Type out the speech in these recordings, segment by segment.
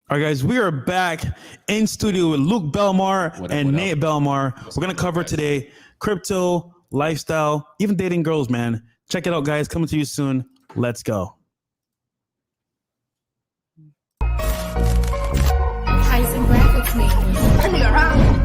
All right, guys, we are back in studio with Luke Belmar and Nate Belmar. We're going to cover today crypto, lifestyle, even dating girls, man. Check it out, guys. Coming to you soon. Let's go. Tyson Graphics Makers. Turn me around.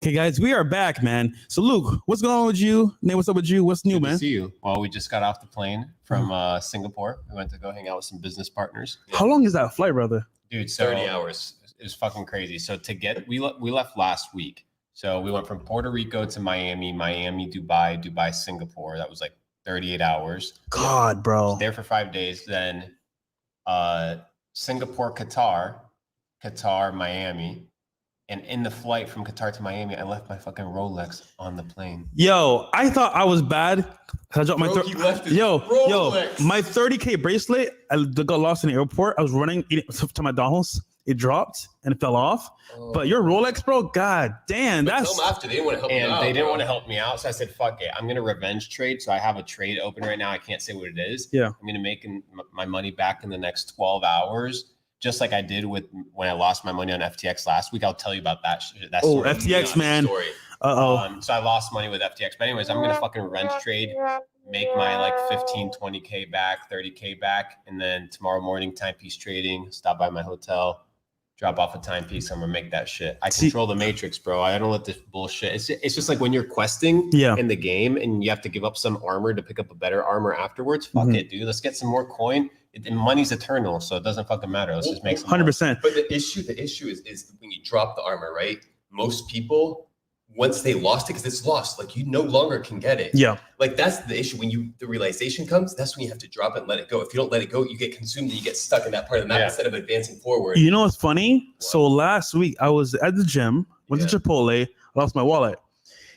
Okay, guys, we are back, man. So, Luke, what's going on with you? Nate, what's up with you? What's new, Good man? to see you. Well, we just got off the plane from Singapore. We went to go hang out with some business partners. How long is that flight, brother? Dude, so 30 hours. It was fucking crazy. So we left last week. So we went from Puerto Rico to Miami, Dubai, Singapore. That was like 38 hours. God, bro. Was there for 5 days. Then Singapore, Qatar, Miami. And in the flight from Qatar to Miami, I left my fucking Rolex on the plane. Yo, I thought I was bad. I dropped my He left his yo, Rolex. my 30K bracelet. I got lost in the airport. I was running to McDonald's. It dropped and it fell off. But your Rolex, bro, god damn, But that's tell them after they didn't want to help you And out. they didn't bro. want to help me out. So I said, fuck it. I'm going to revenge trade. So I have a trade open right now. I can't say what it is. Yeah. I'm going to make my money back in the next 12 hours. Just like I did with when I lost my money on FTX last week. I'll tell you about that. That Oh, story. FTX, man. Story. So I lost money with FTX. But anyways, I'm going to fucking revenge trade, make my like 15, 20K back, 30K back. And then tomorrow morning, timepiece trading, stop by my hotel, drop off a timepiece. I'm going to make that shit. I control the matrix, bro. I don't let this bullshit. It's just like when you're questing in the game and you have to give up some armor to pick up a better armor afterwards. Fuck it, dude. Let's get some more coin. And money's eternal, so it doesn't fucking matter. Let's just make some 100%. But the issue is when you drop the armor, right? Most people, once they lost it, because it's lost, like you no longer can get it. Yeah. Like that's the issue. When the realization comes, that's when you have to drop it and let it go. If you don't let it go, you get consumed and you get stuck in that part of the map instead of advancing forward. You know what's funny? So last week I was at the gym, went to Chipotle, lost my wallet.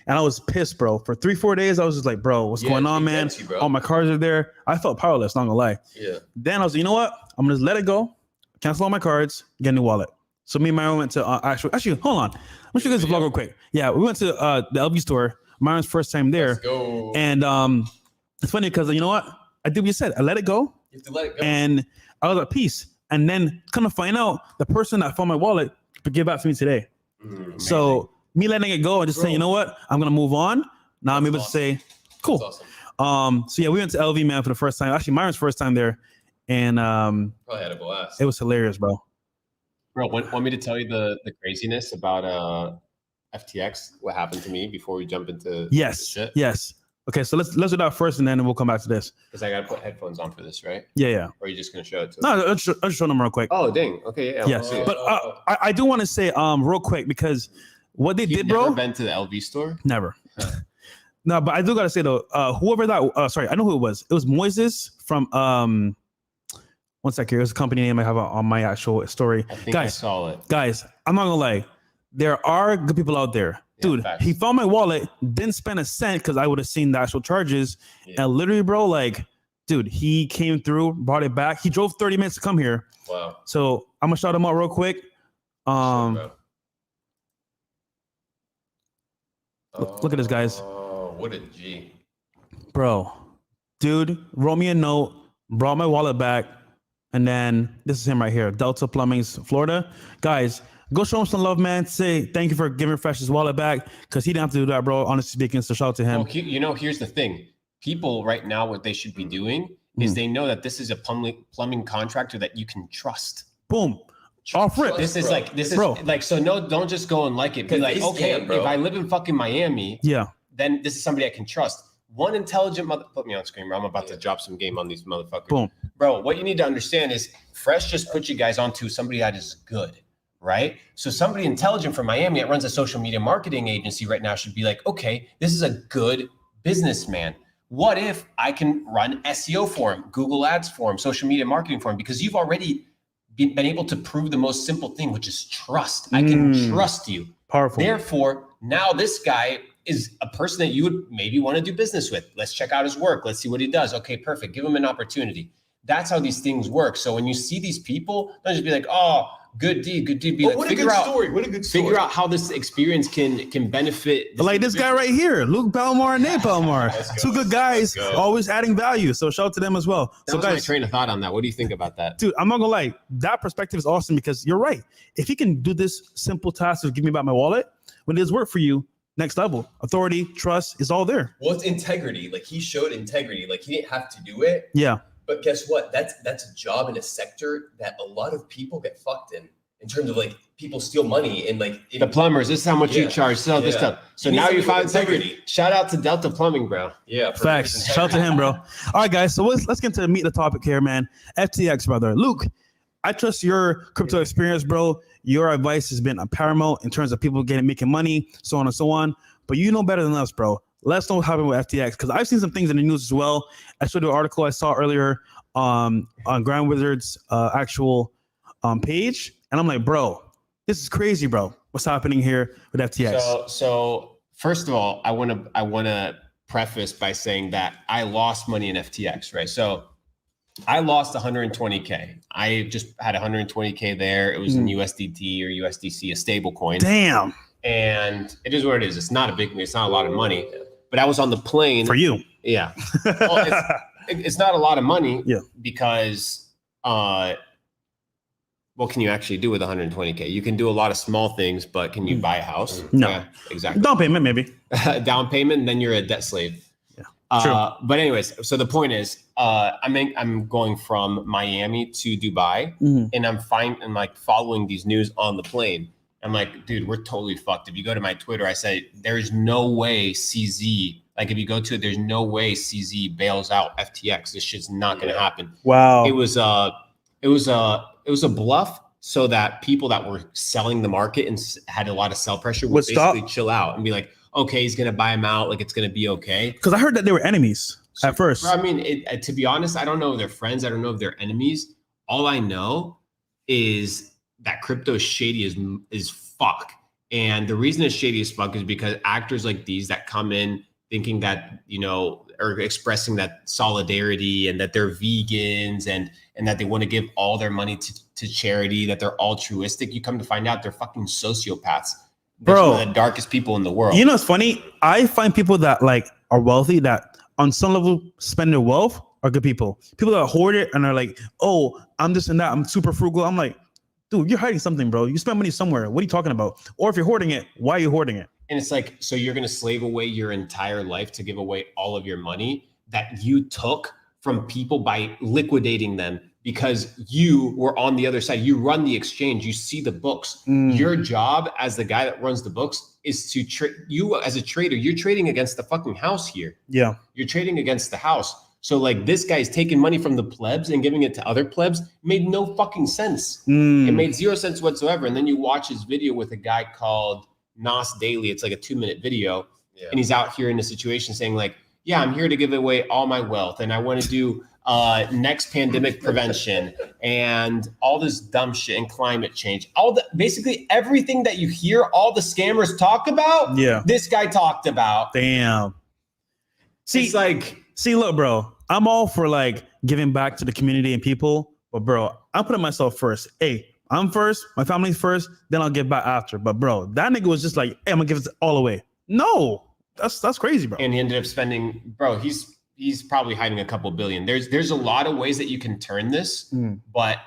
And I was pissed, bro. For 3-4 days, I was just like, bro, what's going on, man? All my cards are there. I felt powerless, not gonna lie. Yeah. Then I was like, you know what? I'm gonna just let it go, cancel all my cards, get a new wallet. So me and Myron went to actually, hold on. Let me show you guys the vlog real quick. Yeah, we went to the LV store. Myron's first time there. Let's go. And it's funny because you know what? I did what you said. I let it go. You have to let it go. And I was at peace. And then kind of find out the person that found my wallet to give back to me today. So me letting it go and just saying, you know what? I'm gonna move on. Now I'm able to say, cool. That's awesome. So yeah, we went to LV, man, for the first time. Actually, Myron's first time there. And Probably had a blast. it was hilarious, bro. Bro, want me to tell you the craziness about FTX? What happened to me before we jump into Yes. shit? Yes. Okay, so let's do that first, and then we'll come back to this. Because I gotta put headphones on for this, right? Yeah. Or are you just gonna show it to No, let's show them real quick. Oh, dang. Okay, yeah. Yes, but I do want to say real quick because what they You've did, never bro. been to the LV store? Never. No, but I do gotta say though, whoever that, sorry, I know who it was. It was Moises from one second. It was a company name I have on my actual story. I think I saw it. Guys, I'm not gonna lie. There are good people out there. Dude, facts. he found my wallet, didn't spend a cent because I would have seen the actual charges. And literally, bro, like, dude, he came through, brought it back. He drove 30 minutes to come here. Wow. So I'm gonna shout him out real quick. Look at this, guys. Oh, what a G. Bro, dude, wrote me a note, brought my wallet back, and then this is him right here, Delta Plumbing's Florida. Guys, go show him some love, man. Say thank you for giving Fresh his wallet back because he didn't have to do that, bro. Honestly speaking, so shout out to him. Well, here's the thing. People right now, what they should be doing is they know that this is a plumbing contractor that you can trust. Boom. Off rip. This is like, so no, don't just go and like it. Be like, okay, if I live in fucking Miami, then this is somebody I can trust. One intelligent put me on screen, bro. I'm about to drop some game on these motherfuckers. Boom. Bro, what you need to understand is Fresh just put you guys onto somebody that is good, right? So somebody intelligent from Miami that runs a social media marketing agency right now should be like, okay, this is a good businessman. What if I can run SEO for him, Google Ads for him, social media marketing for him? Because you've already been able to prove the most simple thing, which is trust. I can trust you. Powerful. Therefore, now this guy is a person that you would maybe want to do business with. Let's check out his work. Let's see what he does. Okay, perfect. Give him an opportunity. That's how these things work. So when you see these people, don't just be like, oh, good deed. Be like, what a good story. What a good story. Figure out how this experience can benefit. Like this guy right here, Luke Belmar and Nate Belmar. Let's Two go. good guys, Let's go. always adding value. So shout out to them as well. That So was my guys, train of thought on that. What do you think about that? dude, I'm not gonna lie. That perspective is awesome because you're right. If he can do this simple task of give me back my wallet, when it does work for you, next level, authority, trust is all there. Well, it's integrity. Like he showed integrity. Like he didn't have to do it. Yeah. But guess what? That's a job in a sector that a lot of people get fucked in terms of like people steal money and like The plumbers, this is how much you Yeah. charge. Sell this Yeah. stuff. So You need now you somebody found with integrity. integrity. Shout out to Delta Plumbing, bro. yeah. for Facts. his Shout out to integrity. him, bro. All right, guys. So let's get into meet the topic here, man. FTX, brother. Luke, I trust your crypto experience, bro. Your advice has been paramount in terms of people making money, so on and so on. But you know better than us, bro. Let's know what happened with FTX because I've seen some things in the news as well. I showed you an article I saw earlier on Grand Wizard's actual page, and I'm like, bro, this is crazy, bro. What's happening here with FTX? So first of all, I want to preface by saying that I lost money in FTX, right? So I lost 120K. I just had 120K there. It was in USDT or USDC, a stable coin. Damn, And it is what it is. It's not a lot of money, but I was on the plane. for you. Yeah. Well, it's not a lot of money. Yeah. Because what can you actually do with 120K? You can do a lot of small things, but can you buy a house? No. Yeah, exactly. Down payment, maybe. Down payment, and then you're a debt slave. Yeah. True. But anyways, so the point is, I'm going from Miami to Dubai, Mhm. and I'm like following these news on the plane. I'm like, dude, we're totally fucked. If you go to my Twitter, I say there's no way CZ. Like if you go to it, there's no way CZ bails out FTX. This shit's not going to happen. Wow. It was a bluff so that people that were selling the market and had a lot of sell pressure would Would stop? basically chill out and be like, okay, he's going to buy him out. Like it's going to be okay. Because I heard that they were enemies at first. Bro, I mean, to be honest, I don't know if they're friends. I don't know if they're enemies. All I know is that crypto is shady is fuck. And the reason it's shady as fuck is because actors like these that come in thinking that, are expressing that solidarity and that they're vegans and that they want to give all their money to charity, that they're altruistic. You come to find out they're fucking sociopaths. They're Bro. some of the darkest people in the world. You know, it's funny. I find people that like are wealthy that on some level spend their wealth are good people. People that hoard it and are like, oh, I'm this and that. I'm super frugal. I'm like, dude, you're hiding something, bro. You spend money somewhere. What are you talking about? Or if you're hoarding it, why are you hoarding it? And it's like, so you're going to slave away your entire life to give away all of your money that you took from people by liquidating them because you were on the other side. You run the exchange. You see the books. Your job as the guy that runs the books is to you as a trader. You're trading against the fucking house here. Yeah. You're trading against the house. So like this guy's taking money from the plebs and giving it to other plebs made no fucking sense. It made zero sense whatsoever. And then you watch his video with a guy called Nas Daily. It's like a 2-minute video. Yeah. And he's out here in a situation saying like, yeah, I'm here to give away all my wealth. And I want to do next pandemic prevention and all this dumb shit and climate change. Basically everything that you hear all the scammers talk about, Yeah. this guy talked about. Damn. See, It's like, look, bro, I'm all for like giving back to the community and people, but bro, I'm putting myself first. Hey, I'm first, my family's first, then I'll give back after. But bro, that nigga was just like, hey, I'm gonna give it all away. No, that's crazy, bro. and he ended up spending, bro, he's probably hiding a couple billion. There's a lot of ways that you can turn this, but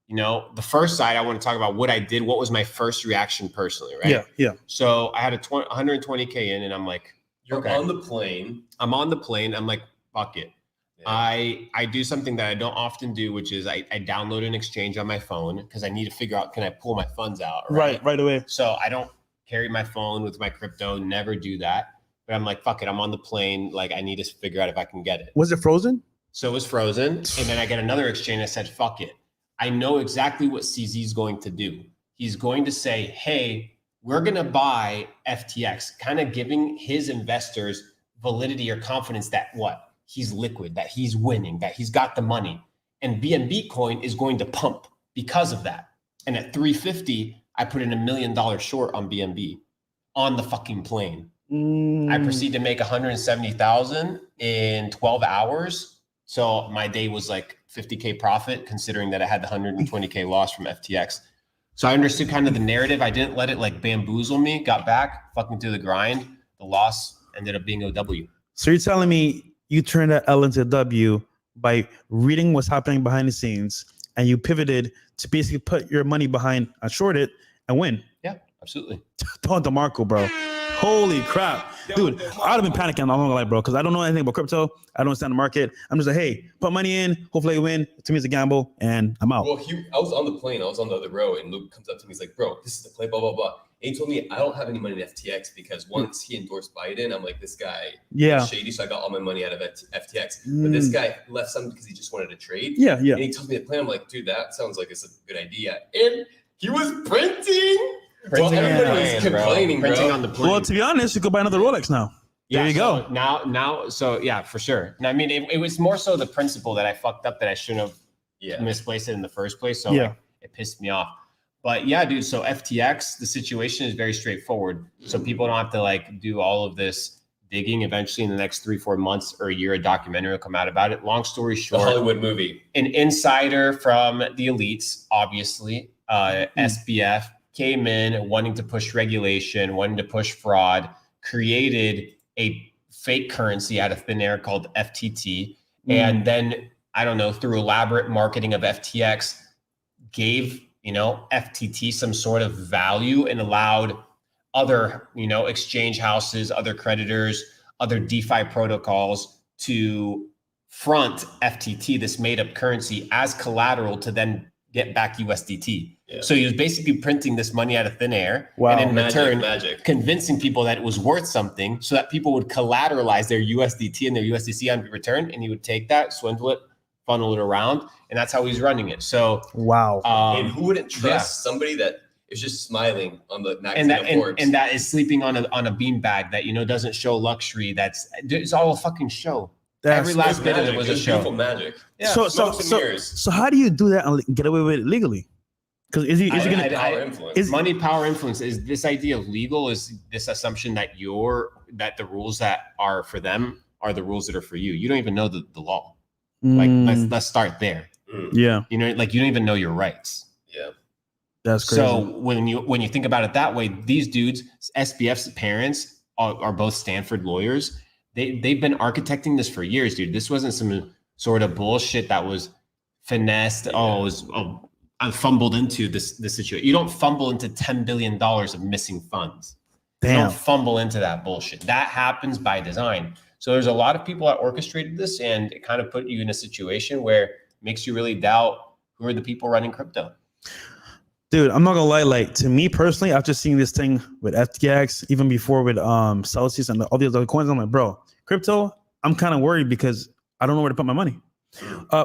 the first side I want to talk about what I did, what was my first reaction personally, right? Yeah. So I had 120K in and I'm like, You're okay. on the plane. I'm on the plane. I'm like, fuck it. Yeah. I do something that I don't often do, which is I download an exchange on my phone because I need to figure out, can I pull my funds out? Right away. So I don't carry my phone with my crypto, never do that. But I'm like, fuck it, I'm on the plane. Like I need to figure out if I can get it. Was it frozen? So it was frozen. And then I get another exchange. I said, fuck it. I know exactly what CZ is going to do. he's going to say, hey, we're going to buy FTX, kind of giving his investors validity or confidence that what? He's liquid, that he's winning, that he's got the money. And BNB coin is going to pump because of that. And at 350, I put in $1 million short on BNB on the fucking plane. I proceed to make 170,000 in 12 hours. So my day was like 50K profit, considering that I had the 120K loss from FTX. So I understood kind of the narrative. I didn't let it like bamboozle me, got back, fucking through the grind. The loss ended up being a W. So you're telling me you turned that L into a W by reading what's happening behind the scenes, and you pivoted to basically put your money behind a short it and win. Yeah, absolutely. Don DeMarco, bro. Holy crap. Dude, I'd have been panicking, I'm not gonna lie, bro, because I don't know anything about crypto. I don't understand the market. I'm just like, hey, put money in, hopefully I win. To me, it's a gamble, and I'm out. Well, I was on the plane. I was on the other row, and Luke comes up to me. He's like, bro, this is the play, blah, blah, blah. And he told me I don't have any money in FTX because once he endorsed Biden, I'm like, this guy is shady. So I got all my money out of FTX. But this guy left some because he just wanted to trade. Yeah. And he tells me the plan. I'm like, dude, that sounds like it's a good idea. And he was printing. Well, everybody was complaining, bro. Printing on the plane. Well, to be honest, you could buy another Rolex now. There you go. So yeah, for sure. And I mean, it was more so the principle that I fucked up, that I shouldn't have misplaced it in the first place. So like, it pissed me off. But yeah, dude. So FTX, the situation is very straightforward. So people don't have to like do all of this digging. Eventually, in the next 3-4 months or a year, a documentary will come out about it. Long story short, the Hollywood movie. An insider from the elites, obviously, SBF, came in wanting to push regulation, wanting to push fraud, created a fake currency out of thin air called FTT. And then, I don't know, through elaborate marketing of FTX, gave, FTT some sort of value and allowed other, exchange houses, other creditors, other DeFi protocols to front FTT, this made up currency, as collateral to then get back USDT. Yeah. So he was basically printing this money out of thin air, and in return, convincing people that it was worth something, so that people would collateralize their USDT and their USDC on return, and he would take that, swindle it, funnel it around, and that's how he's running it. So and who wouldn't trust somebody that is just smiling on the magazine of Forbes, and that is sleeping on a beanbag that doesn't show luxury? It's all a fucking show. Every last bit of it was a show. Beautiful magic. Yeah. So how do you do that and get away with it legally? Because is he going to power influence? Money, power, influence is this idea of legal, is this assumption that the rules that are for them are the rules that are for you. You don't even know the law. Like let's start there. Yeah. You don't even know your rights. Yeah. That's crazy. So when you think about it that way, these dudes, SBF's parents are both Stanford lawyers. They've been architecting this for years, dude. This wasn't some sort of bullshit that was finessed. I fumbled into this situation. You don't fumble into $10 billion of missing funds. Damn. You don't fumble into that bullshit. That happens by design. So there's a lot of people that orchestrated this, and it kind of put you in a situation where it makes you really doubt who are the people running crypto. Dude, I'm not gonna lie. Like, to me personally, after seeing this thing with FTX, even before with Celsius and all these other coins, I'm like, bro, crypto, I'm kind of worried because I don't know where to put my money.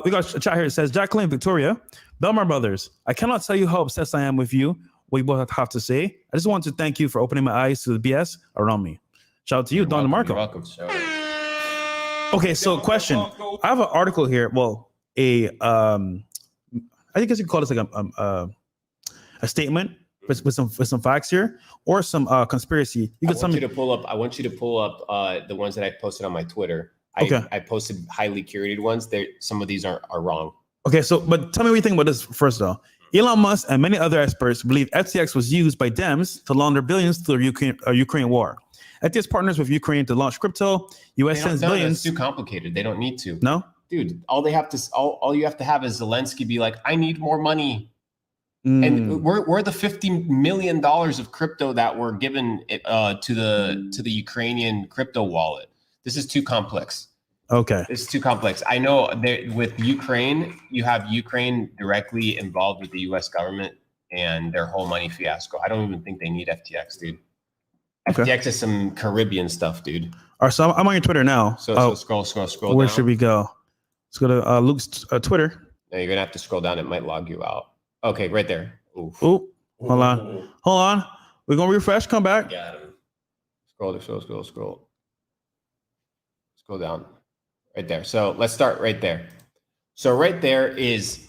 We got a chat here. It says, Jacqueline Victoria, Belmar Brothers, I cannot tell you how obsessed I am with you, what you both have to say. I just want to thank you for opening my eyes to the BS around me. Shout out to you, Don DeMarco. You're welcome. Okay, so question. I have an article here. Well, I guess you could call this like a statement with some facts here, or some conspiracy. I want you to pull up the ones that I posted on my Twitter. I posted highly curated ones. Some of these are wrong. Okay, but tell me what you think about this first, though. Elon Musk and many other experts believe FTX was used by Dems to launder billions through the Ukraine war. FTX partners with Ukraine to launch crypto. U.S. sends billions. It's too complicated. They don't need to. No, dude. All you have to have is Zelensky be like, I need more money. And we're the $50 million of crypto that were given to the Ukrainian crypto wallet. This is too complex. Okay. It's too complex. I know with Ukraine, you have Ukraine directly involved with the U.S. government and their whole money fiasco. I don't even think they need FTX, dude. Okay. FTX is some Caribbean stuff, dude. All right, so I'm on your Twitter now. So scroll Where down. Should we go? Let's go to Luke's Twitter. No, you're going to have to scroll down. It might log you out. Okay, right there. Ooh. Hold on. We're gonna refresh. Come back. Got him. Scroll down. Right there. So let's start right there. So right there is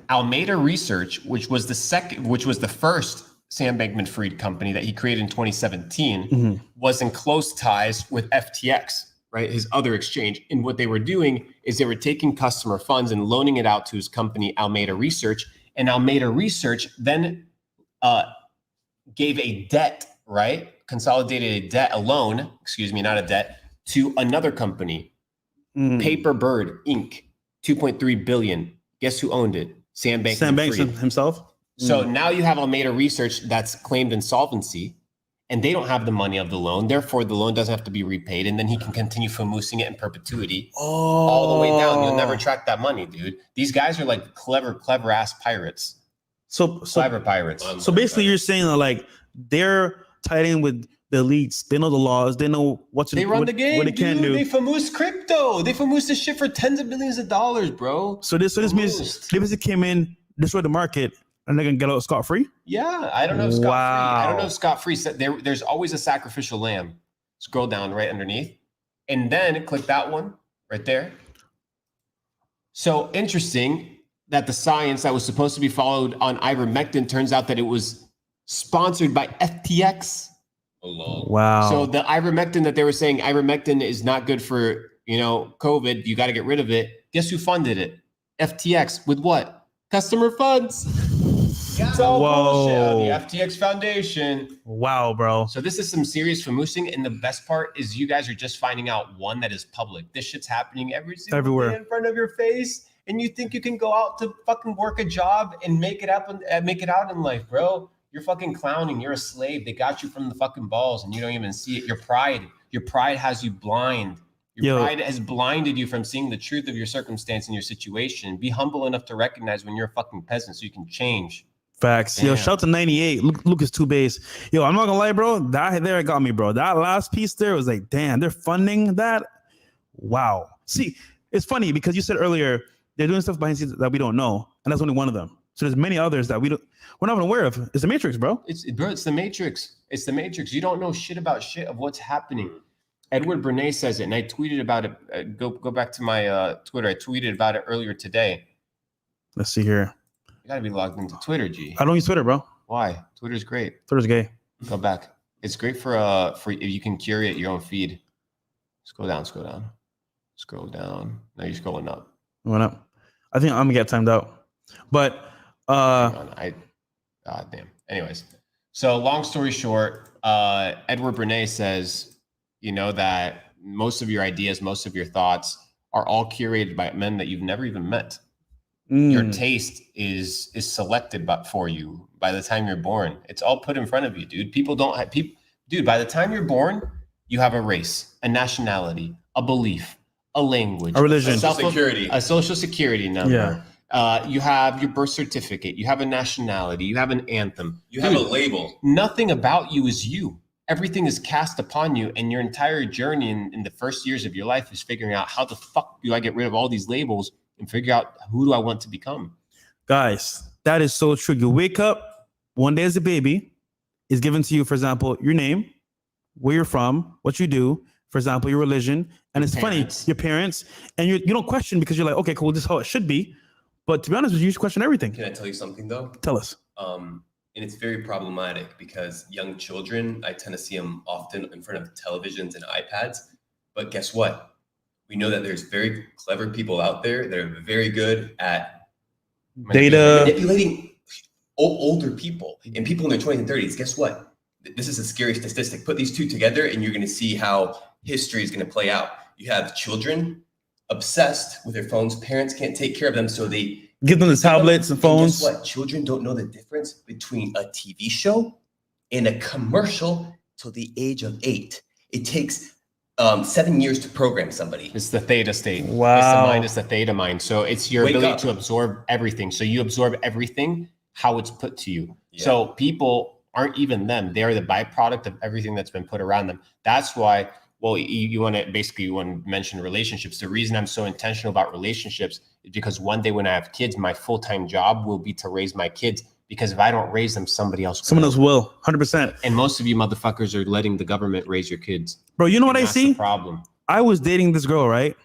Almeida Research, which was the first Sam Bankman-Fried company that he created in 2017, was in close ties with FTX, right? His other exchange. And what they were doing is they were taking customer funds and loaning it out to his company, Almeida Research. And Almeida Research then gave a debt, right? Consolidated a debt, a loan, excuse me, not a debt, to another company, Paper Bird Inc., 2.3 billion. Guess who owned it? Sam Bankman-Fried himself. So now you have Almeida Research that's claimed insolvency, and they don't have the money of the loan. Therefore, the loan doesn't have to be repaid, and then he can continue famoosing it in perpetuity all the way down. You'll never track that money, dude. These guys are like clever ass pirates. Clever pirates. So basically, you're saying that like they're tied in with the elites. They know the laws. They know they run the game. What they can do. They famoose crypto. They famoose this shit for tens of billions of dollars, bro. So this means they basically came in, destroyed the market, and they're gonna get out scot-free? Yeah, I don't know if scot-free. I don't know if scot-free. There's always a sacrificial lamb. Scroll down right underneath. And then click that one right there. So interesting that the science that was supposed to be followed on ivermectin turns out that it was sponsored by FTX. Wow. So the ivermectin that they were saying, ivermectin is not good for, COVID. You got to get rid of it. Guess who funded it? FTX. With what? Customer funds. It's all bullshit. The FTX Foundation. Wow, bro. So this is some serious famoosing, and the best part is you guys are just finding out one that is public. This shit's happening everywhere in front of your face, and you think you can go out to fucking work a job and make it out in life, bro. You're fucking clowning. You're a slave. They got you from the fucking balls, and you don't even see it. Your pride has you blind. Your pride has blinded you from seeing the truth of your circumstance and your situation. Be humble enough to recognize when you're a fucking peasant so you can change. Facts. Damn. Yo, shout to 98. Lucas Two Base. Yo, I'm not gonna lie, bro. That there got me, bro. That last piece there was like, damn, they're funding that. Wow. See, it's funny because you said earlier they're doing stuff behind the scenes that we don't know, and that's only one of them. So there's many others that we're not even aware of. It's the Matrix, bro. It's the Matrix. It's the Matrix. You don't know shit about shit of what's happening. Edward Bernays says it, and I tweeted about it. Go back to my Twitter. I tweeted about it earlier today. Let's see here. You gotta be logged into Twitter, G. I don't use Twitter, bro. Why? Twitter's great. Twitter's gay. Go back. It's great for if you can curate your own feed. Scroll down. Now you're scrolling up. Went up. I think I'm gonna get timed out. But God damn. Anyways, so long story short, Edward Bernays says, that most of your ideas, most of your thoughts are all curated by men that you've never even met. Your taste is selected for you by the time you're born. It's all put in front of you, dude. Dude, by the time you're born, you have a race, a nationality, a belief, a language, a religion, a social security number. Yeah. You have your birth certificate. You have a nationality. You have an anthem. You have a label. Nothing about you is you. Everything is cast upon you, and your entire journey in the first years of your life is figuring out how the fuck do I get rid of all these labels and figure out who do I want to become. Guys, that is so true. You wake up one day as a baby, is given to you, for example, your name, where you're from, what you do, for example, your religion. And it's funny, your parents, and you don't question because you're like, okay, cool, this is how it should be. But to be honest with you, you should question everything. Can I tell you something though? Tell us. And it's very problematic because young children, I tend to see them often in front of televisions and iPads. But guess what? We know that there's very clever people out there that are very good at manipulating older people and people in their 20s and 30s. Guess what? This is a scary statistic. Put these two together and you're going to see how history is going to play out. You have children obsessed with their phones. Parents can't take care of them, so they give them the tablets and phones. And guess what? Children don't know the difference between a TV show and a commercial till the age of 8. It takes 7 years to program somebody. It's the theta state. Wow. It's the mind. It's the theta mind. So it's your ability to absorb everything. So you absorb everything, how it's put to you. Yeah. So people aren't even them. They are the byproduct of everything that's been put around them. That's why, well, you want to mention relationships. The reason I'm so intentional about relationships is because one day when I have kids, my full-time job will be to raise my kids because if I don't raise them, somebody else will. Someone else will, 100%. And most of you motherfuckers are letting the government raise your kids. Bro, you know what I That's see? the problem. I was dating this girl, right?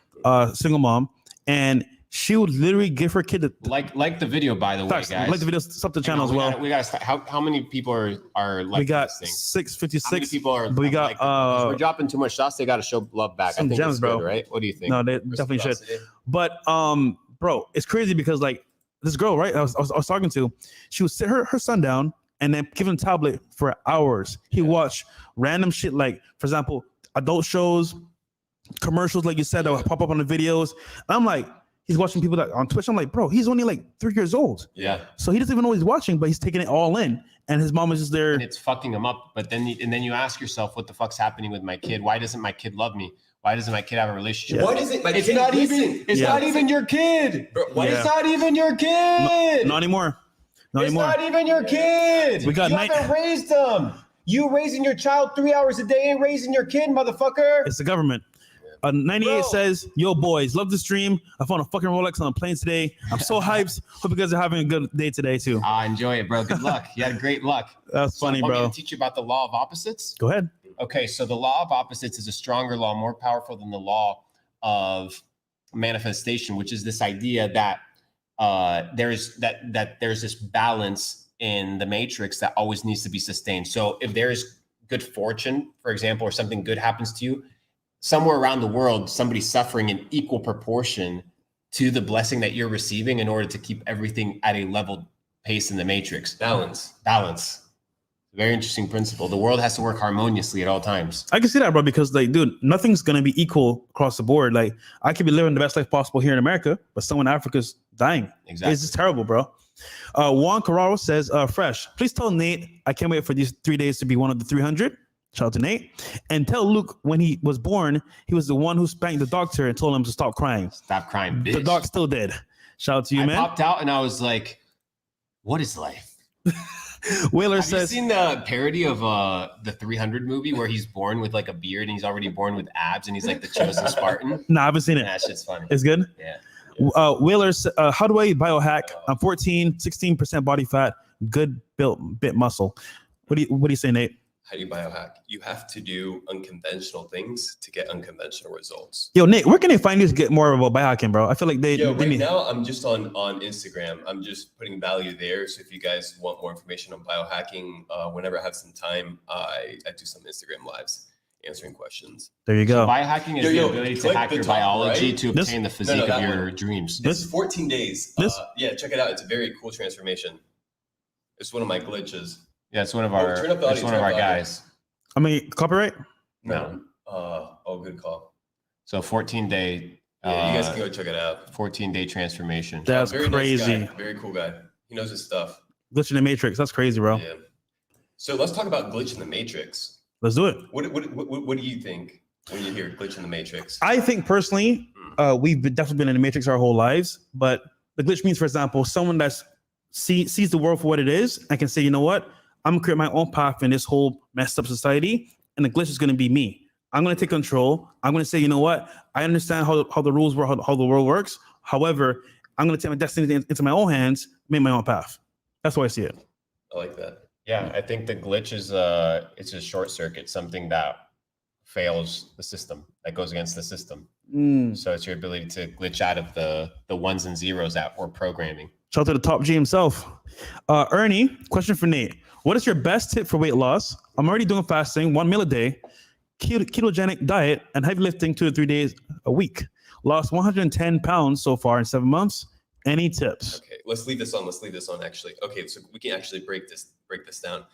Single mom, and she would literally give her kid like the video, by the way, guys. Like the video, sub the channel as well. We got how many people are like we got this thing? 656. How many people are? But we got we're dropping too much shots. They got to show love back. Some I think gems, it's bro. good, right? What do you think? No, they definitely should. But bro, it's crazy because like this girl, right? I was talking to, she would sit her son down and then give him a tablet for hours. He watched random shit, like for example, adult shows, commercials, like you said, that would pop up on the videos. And I'm like, he's watching people that on Twitch. I'm like, bro, he's only like 3 years old. Yeah. So he doesn't even know what he's watching, but he's taking it all in. And his mom is just there. And it's fucking him up. But then you ask yourself, what the fuck's happening with my kid? Why doesn't my kid love me? Why doesn't my kid have a relationship? Why doesn't my It's kid not listen? even. It's not even your kid. Bro, why It's not even your kid. Not anymore. Not It's anymore. not even your kid. We got you haven't raised them. You raising your child 3 hours a day ain't raising your kid, motherfucker. It's the government. 98 Bro. says, yo, boys, love the stream. I found a fucking Rolex on a plane today. I'm so hyped. Hope you guys are having a good day today, too. Enjoy it, bro. Good luck. You had great luck. That's funny, Want me bro. to teach you about the law of opposites? Go ahead. Okay, so the law of opposites is a stronger law, more powerful than the law of manifestation, which is this idea that there's this balance in the matrix that always needs to be sustained. So if there's good fortune, for example, or something good happens to you, somewhere around the world, somebody's suffering in equal proportion to the blessing that you're receiving in order to keep everything at a level pace in the matrix. Balance. Very interesting principle. The world has to work harmoniously at all times. I can see that, bro, because, like, dude, nothing's going to be equal across the board. Like, I could be living the best life possible here in America, but someone in Africa's dying. Exactly. It's just terrible, bro. Juan Carraro says, Fresh, please tell Nate I can't wait for these 3 days to be one of the 300. Shout out to Nate. And tell Luke when he was born, he was the one who spanked the doctor and told him to stop crying. Stop crying, bitch. The dog still did. Shout out to you, I man. popped out and I was like, what is life? Whaler Have says, you seen the parody of the 300 movie where he's born with like a beard and he's already born with abs and he's like the chosen Spartan? no, I haven't seen it. That shit's funny. It's good? Yeah. Whaler, how do I biohack? I'm 16% body fat, good built bit muscle. What do you say, Nate? How do you biohack? You have to do unconventional things to get unconventional results. Yo, Nate, where can they find you to get more about biohacking, bro? I feel like they right need... now I'm just on Instagram. I'm just putting value there. So if you guys want more information on biohacking, whenever I have some time, I do some Instagram lives answering questions. There you go. So biohacking is the ability to hack your biology to obtain the physique of your dreams. This 14 days. Yeah, check it out. It's a very cool transformation. It's one of my glitches. Yeah, it's one of our guys. I mean, copyright? No. Good call. So 14-day. Yeah, you guys can go check it out. 14-day transformation. That's very crazy. Nice guy. Very cool guy. He knows his stuff. Glitch in the Matrix. That's crazy, bro. Yeah. So let's talk about glitch in the Matrix. Let's do it. What do you think when you hear glitch in the Matrix? I think personally, we've definitely been in the Matrix our whole lives, but the glitch means, for example, someone that's sees the world for what it is and can say, you know what? I'm gonna create my own path in this whole messed up society, and the glitch is gonna be me. I'm gonna take control. I'm gonna say, you know what? I understand how the rules work, how the world works. However, I'm gonna take my destiny into my own hands, make my own path. That's why I see it. I like that. Yeah, I think the glitch is it's a short circuit, something that fails the system, that goes against the system. So it's your ability to glitch out of the ones and zeros that we're programming. Shout out to the top G himself. Ernie, question for Nate. What is your best tip for weight loss? I'm already doing fasting, 1 meal a day, ketogenic diet, and heavy lifting 2 to 3 days a week. Lost 110 pounds so far in 7 months. Any tips? Okay, let's leave this on actually. Okay, so we can actually break this down.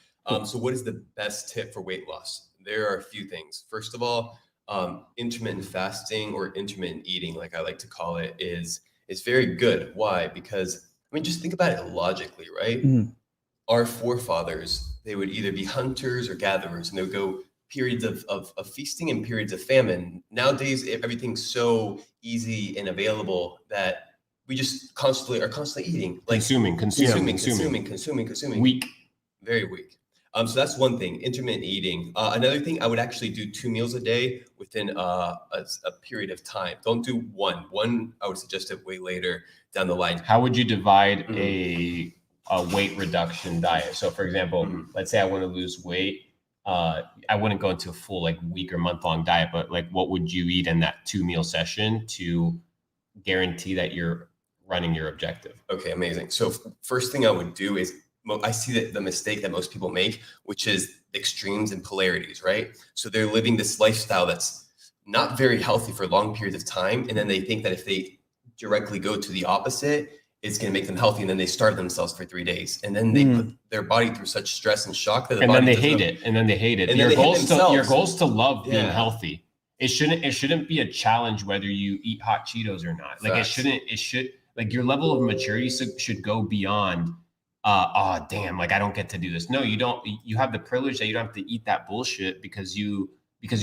So what is the best tip for weight loss? There are a few things. First of all, intermittent fasting or intermittent eating, like I like to call it, is very good. Why? Because I mean, just think about it logically, right? Mm-hmm. Our forefathers, they would either be hunters or gatherers, and they would go periods of feasting and periods of famine. Nowadays, everything's so easy and available that we just are constantly eating, like consuming. Weak. Very weak. So that's one thing, intermittent eating. Another thing, I would actually do 2 meals a day within a period of time. Don't do one. One, I would suggest it way later down the line. How would you divide a a weight reduction diet. So for example, let's say I want to lose weight. I wouldn't go into a full like week or month long diet, but like what would you eat in that 2-meal session to guarantee that you're running your objective? Okay, amazing. So first thing I would do is I see that the mistake that most people make, which is extremes and polarities, right? So they're living this lifestyle that's not very healthy for long periods of time. And then they think that if they directly go to the opposite, it's going to make them healthy. And then they starve themselves for 3 days. And then they put their body through such stress and shock that the and body then they hate it. And then they hate it. And your then they hate goal's to love being Yeah. healthy. It shouldn't be a challenge whether you eat hot Cheetos or not. Like Facts. it should like your level of maturity should go beyond oh damn, like I don't get to do this. No, you don't. You have the privilege that you don't have to eat that bullshit because you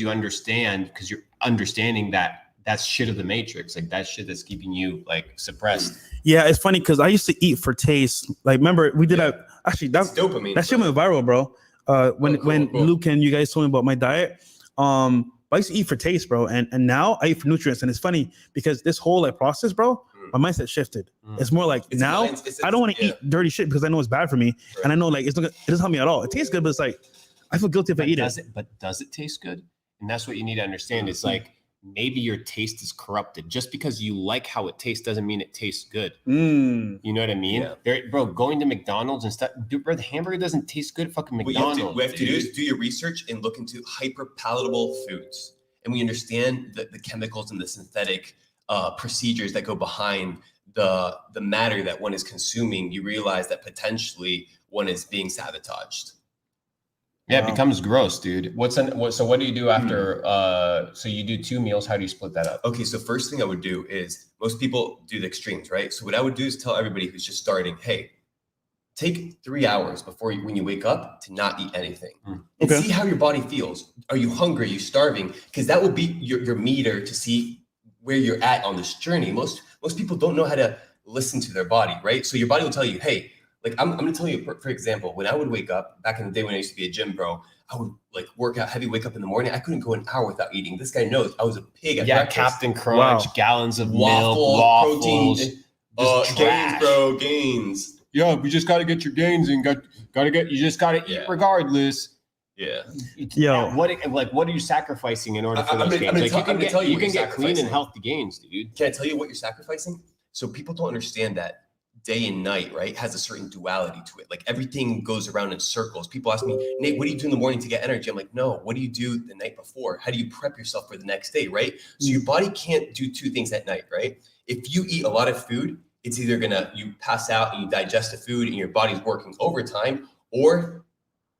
understand, because you're understanding that that's shit of the matrix, like that shit that's keeping you like suppressed. Yeah, it's funny because I used to eat for taste. Like, remember we did that? Actually, It's dopamine. that shit went viral, bro. When Cool. Luke and you guys told me about my diet, I used to eat for taste, bro, and now I eat for nutrients. And it's funny because this whole like process, bro, my mindset shifted. It's more like It's now I don't want to eat dirty shit because I know it's bad for me, and I know like it doesn't help me at all. It tastes good, but it's like I feel guilty if I eat it. But does it taste good? And that's what you need to understand. It's like maybe your taste is corrupted. Just because you like how it tastes doesn't mean it tastes good. You know what I mean? Yeah. Bro, going to McDonald's and stuff, dude, bro, the hamburger doesn't taste good at fucking McDonald's. What you have to do is do your research and look into hyper palatable foods. And we understand the chemicals and the synthetic procedures that go behind the matter that one is consuming. You realize that potentially one is being sabotaged. Yeah, it becomes gross, dude. So what do you do after? So you do 2 meals. How do you split that up? Okay, so first thing I would do is most people do the extremes, right? So what I would do is tell everybody who's just starting, hey, take 3 hours before when you wake up to not eat anything and see how your body feels. Are you hungry? Are you starving? Because that will be your meter to see where you're at on this journey. Most people don't know how to listen to their body, right? So your body will tell you, hey, like I'm going to tell you, for example, when I would wake up back in the day when I used to be a gym bro, I would like work out heavy, wake up in the morning. I couldn't go an hour without eating. This guy knows I was a pig at breakfast. Captain Crunch, gallons of milk, protein, just gains, bro, gains. Yeah, we just got to get your gains and you just got to eat regardless. Yeah. Yo. What are you sacrificing in order for those gains? You can get clean and healthy gains, dude. Can I tell you what you're sacrificing? So people don't understand that day and night, right, has a certain duality to it. Like everything goes around in circles. People ask me, Nate, what do you do in the morning to get energy? I'm like, no, what do you do the night before? How do you prep yourself for the next day, right? So your body can't do 2 things at night, right? If you eat a lot of food, it's either you pass out and you digest the food and your body's working overtime, or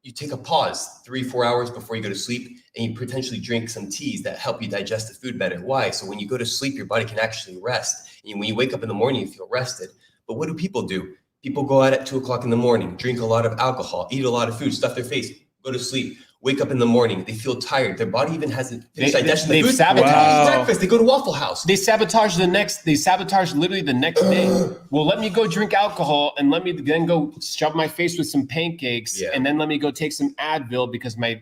you take a pause 3-4 hours before you go to sleep and you potentially drink some teas that help you digest the food better. Why? So when you go to sleep, your body can actually rest. And when you wake up in the morning, you feel rested. But what do people do? People go out at 2 o'clock in the morning, drink a lot of alcohol, eat a lot of food, stuff their face, go to sleep, wake up in the morning. They feel tired. Their body even hasn't finished digesting the food. Sabotaged breakfast. They go to Waffle House. They sabotage literally the next day. Well, let me go drink alcohol and let me then go shove my face with some pancakes and then let me go take some Advil because my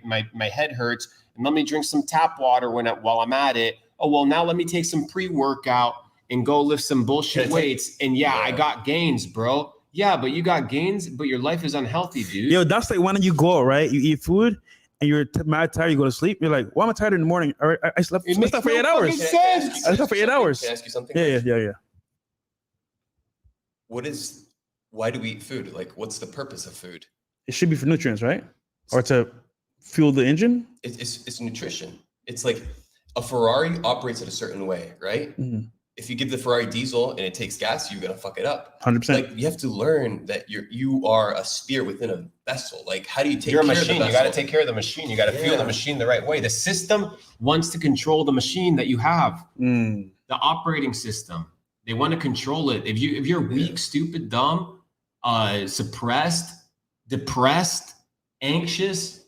head hurts and let me drink some tap water while I'm at it. Oh, well, now let me take some pre-workout and go lift some bullshit weights. And I got gains, bro. Yeah, but you got gains, but your life is unhealthy, dude. Yo, that's like when you go out, right? You eat food and you're mad tired, you go to sleep. You're like, why am I tired in the morning? I slept for 8 hours. I slept for 8 hours. Can I ask you something? Yeah. Why do we eat food? Like, what's the purpose of food? It should be for nutrients, right? Or to fuel the engine? It's nutrition. It's like a Ferrari operates in a certain way, right? Mm-hmm. If you give the Ferrari diesel and it takes gas, you're gonna fuck it up. 100%. Like you have to learn that you are a spear within a vessel. Like how do you take You're a care machine. of the You got to vessel? take care of the machine. You got to fuel the machine the right way. The system wants to control the machine that you have. The operating system. They want to control it. If you're weak, stupid, dumb, suppressed, depressed, anxious,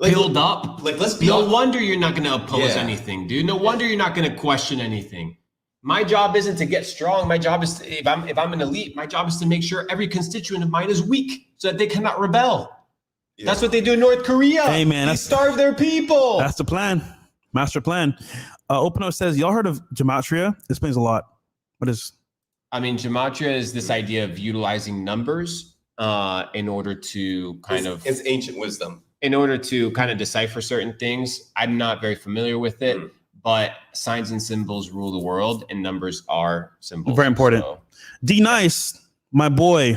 filled up, like let's be no honest. wonder you're not going to oppose anything, dude. No wonder you're not going to question anything. My job isn't to get strong. My job is if I'm an elite, my job is to make sure every constituent of mine is weak so that they cannot rebel. Yeah. That's what they do in North Korea. Hey man, they starve their people. That's the plan. Master plan. Opener says, y'all heard of gematria? This explains a lot. What is? I mean, gematria is this idea of utilizing numbers in order to kind of it's ancient wisdom. In order to kind of decipher certain things. I'm not very familiar with it, but signs and symbols rule the world, and numbers are symbols. Very important. So. D Nice, my boy,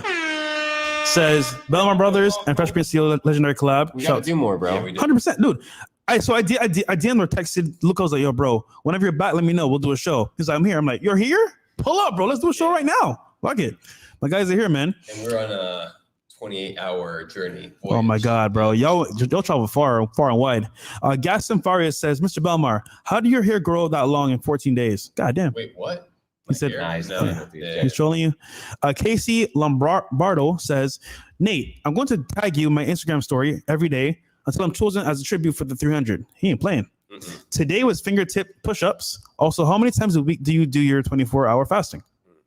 says Belmar Brothers and Fresh Prince Steel legendary collab. We gotta do more, bro. Yeah, we do. 100%, dude. I DM or texted Luke. I was like, yo, bro, whenever you're back, let me know. We'll do a show. He's like, I'm here. I'm like, you're here? Pull up, bro. Let's do a show right now. Fuck it. My guys are here, man. And we're on a 28-hour journey. Oh my God, bro. Y'all travel far and wide. Gaston Farias says, Mr. Belmar, how do your hair grow that long in 14 days? God damn. Wait, what? He said, He's trolling you. Casey Lombardo says, Nate, I'm going to tag you in my Instagram story every day until I'm chosen as a tribute for the 300. He ain't playing. Today was fingertip push-ups. Also, how many times a week do you do your 24-hour fasting?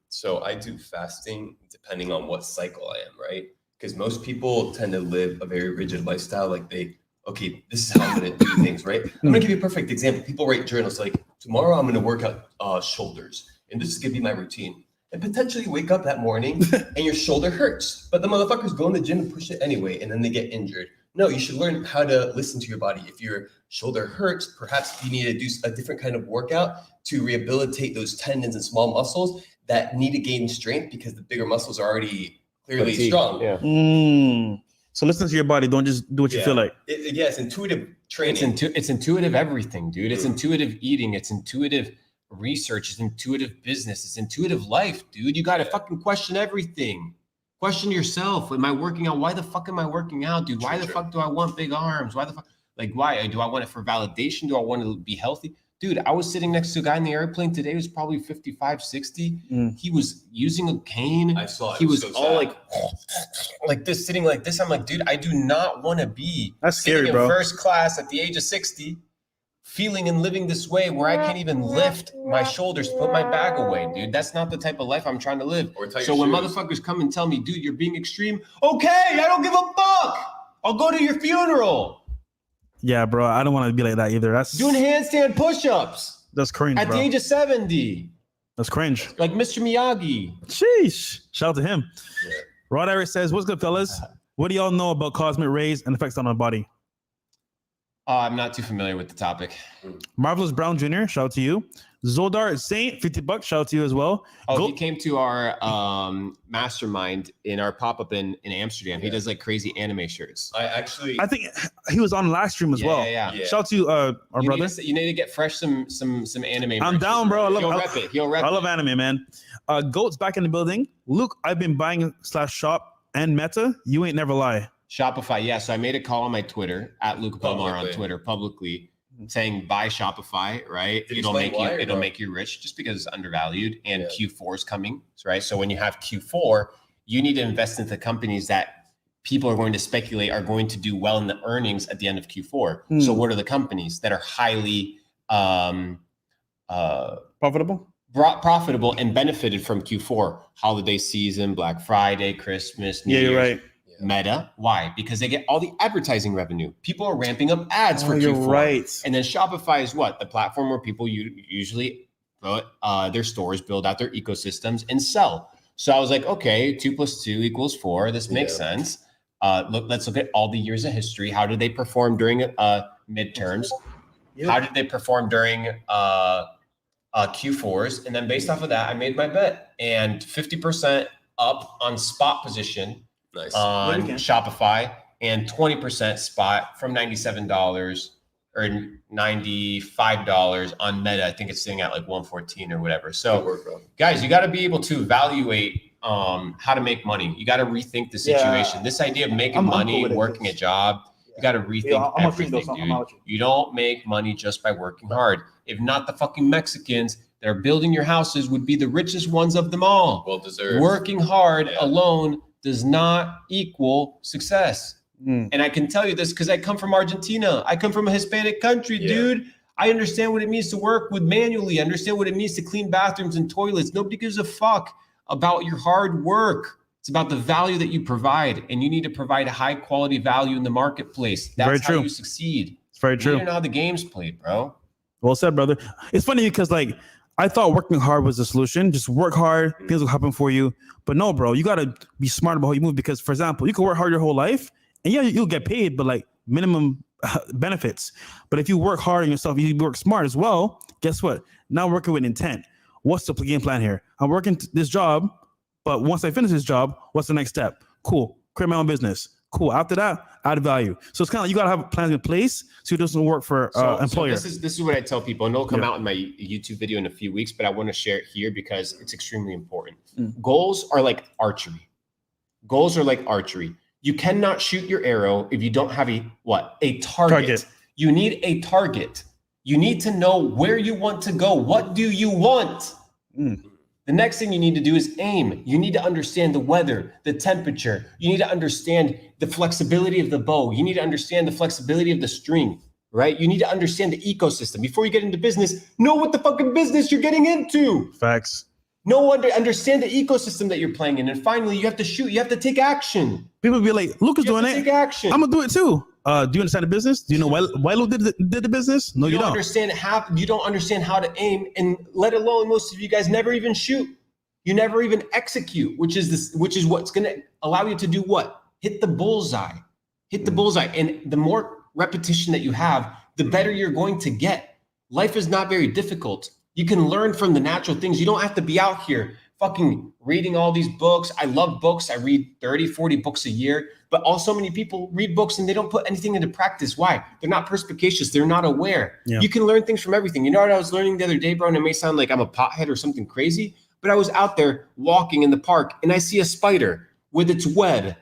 So I do fasting depending on what cycle I am, right? Because most people tend to live a very rigid lifestyle. Like okay, this is how I'm going to do things, right? I'm going to give you a perfect example. People write journals like, tomorrow I'm going to work out shoulders, and this is going to be my routine. And potentially wake up that morning and your shoulder hurts, but the motherfuckers go in the gym and push it anyway, and then they get injured. No, you should learn how to listen to your body. If your shoulder hurts, perhaps you need to do a different kind of workout to rehabilitate those tendons and small muscles that need to gain strength because the bigger muscles are already clearly strong. Yeah. So listen to your body. Don't just do what you feel like. It's intuitive training. It's intuitive everything, dude. It's intuitive eating. It's intuitive research. It's intuitive business. It's intuitive life, dude. You got to fucking question everything. Question yourself. Am I working out? Why the fuck am I working out, dude? Why the fuck do I want big arms? Why the fuck? Like, why? Do I want it for validation? Do I want to be healthy? Dude, I was sitting next to a guy in the airplane today who was probably 55, 60. He was using a cane. I saw it. He was so all sad. like this, sitting like this. I'm like, dude, I do not want to be That's scary, sitting bro. in first class at the age of 60, feeling and living this way where I can't even lift my shoulders to put my bag away, dude. That's not the type of life I'm trying to live. So when motherfuckers come and tell me, dude, you're being extreme, okay, I don't give a fuck. I'll go to your funeral. Yeah, bro. I don't want to be like that either. That's Doing handstand push-ups that's cringe, at bro. the age of 70. That's cringe. Like Mr. Miyagi. Sheesh. Shout out to him. Yeah. Rod Iris says, what's good, fellas? What do y'all know about cosmic rays and effects on our body? I'm not too familiar with the topic. Marvelous Brown Jr., shout out to you. Zoldar Saint, $50, shout out to you as well. He came to our mastermind in our pop-up in Amsterdam. He does like crazy anime shirts. I think he was on last stream as well. Yeah. Shout out to our brother. You need to get fresh some anime. I'm down, bro. He'll rep it. I love anime, man. Goat's back in the building. Luke, I've been buying /shop and Meta. You ain't never lie. Shopify, yeah. So I made a call on my Twitter at Luke Belmar on Twitter publicly, saying buy Shopify, right? It'll make you rich just because it's undervalued, and Q4 is coming, right? So when you have Q4, you need to invest into companies that people are going to speculate are going to do well in the earnings at the end of Q4. So what are the companies that are highly profitable and benefited from Q4 holiday season, Black Friday, Christmas, New Year's? You're right. Meta. Why? Because they get all the advertising revenue. People are ramping up ads for Q4. You're right. And then Shopify is what? The platform where people usually put their stores, build out their ecosystems, and sell. So I was like, okay, 2 + 2 = 4. This makes sense. Let's look at all the years of history. How did they perform during midterms? How did they perform during Q4s? And then based off of that, I made my bet. And 50% up on spot position. Nice. On Shopify, and 20% spot from $97 or $95 on Meta. I think it's sitting at like 114 or whatever. So guys, you got to be able to evaluate how to make money. You got to rethink the situation. This idea of making money, working a job, you got to rethink everything, dude. You don't make money just by working hard. If not, the fucking Mexicans that are building your houses would be the richest ones of them all. Well deserved. Working hard alone does not equal success. And I can tell you this because I come from Argentina. I come from a Hispanic country, dude. I understand what it means to work with manually. I understand what it means to clean bathrooms and toilets. Nobody gives a fuck about your hard work. It's about the value that you provide, and you need to provide a high quality value in the marketplace. That's how you succeed. It's very true. You know how the game's played, bro. Well said, brother. It's funny because like I thought working hard was the solution. Just work hard, things will happen for you. But no, bro, you gotta be smart about how you move because, for example, you can work hard your whole life, and yeah, you'll get paid, but like minimum benefits. But if you work hard on yourself, you work smart as well. Guess what? Now working with intent. What's the game plan here? I'm working this job, but once I finish this job, what's the next step? Cool. Create my own business. Cool. After that, add value. So it's kind of like you gotta have plans in place so it doesn't work for employer. So this is what I tell people, and it'll come out in my YouTube video in a few weeks, but I want to share it here because it's extremely important. Goals are like archery. Goals are like archery. You cannot shoot your arrow if you don't have a target. You need a target. You need to know where you want to go. What do you want? The next thing you need to do is aim. You need to understand the weather, the temperature. You need to understand the flexibility of the bow. You need to understand the flexibility of the string, right? You need to understand the ecosystem. Before you get into business, know what the fucking business you're getting into. Facts. Understand the ecosystem that you're playing in. And finally, you have to shoot. You have to take action. People be like, Luke is doing it. Take action. I'm going to do it too. Do you understand the business? Do you know why Luke did the business? No, you don't. You don't understand how to aim, and let alone most of you guys never even shoot. You never even execute, which is what's going to allow you to do what? Hit the bullseye. Hit the bullseye. And the more repetition that you have, the better you're going to get. Life is not very difficult. You can learn from the natural things. You don't have to be out here fucking reading all these books. I love books. I read 30, 40 books a year, but also many people read books and they don't put anything into practice. Why? They're not perspicacious. They're not aware. Yeah. You can learn things from everything. You know what I was learning the other day, bro? And it may sound like I'm a pothead or something crazy, but I was out there walking in the park and I see a spider with its web,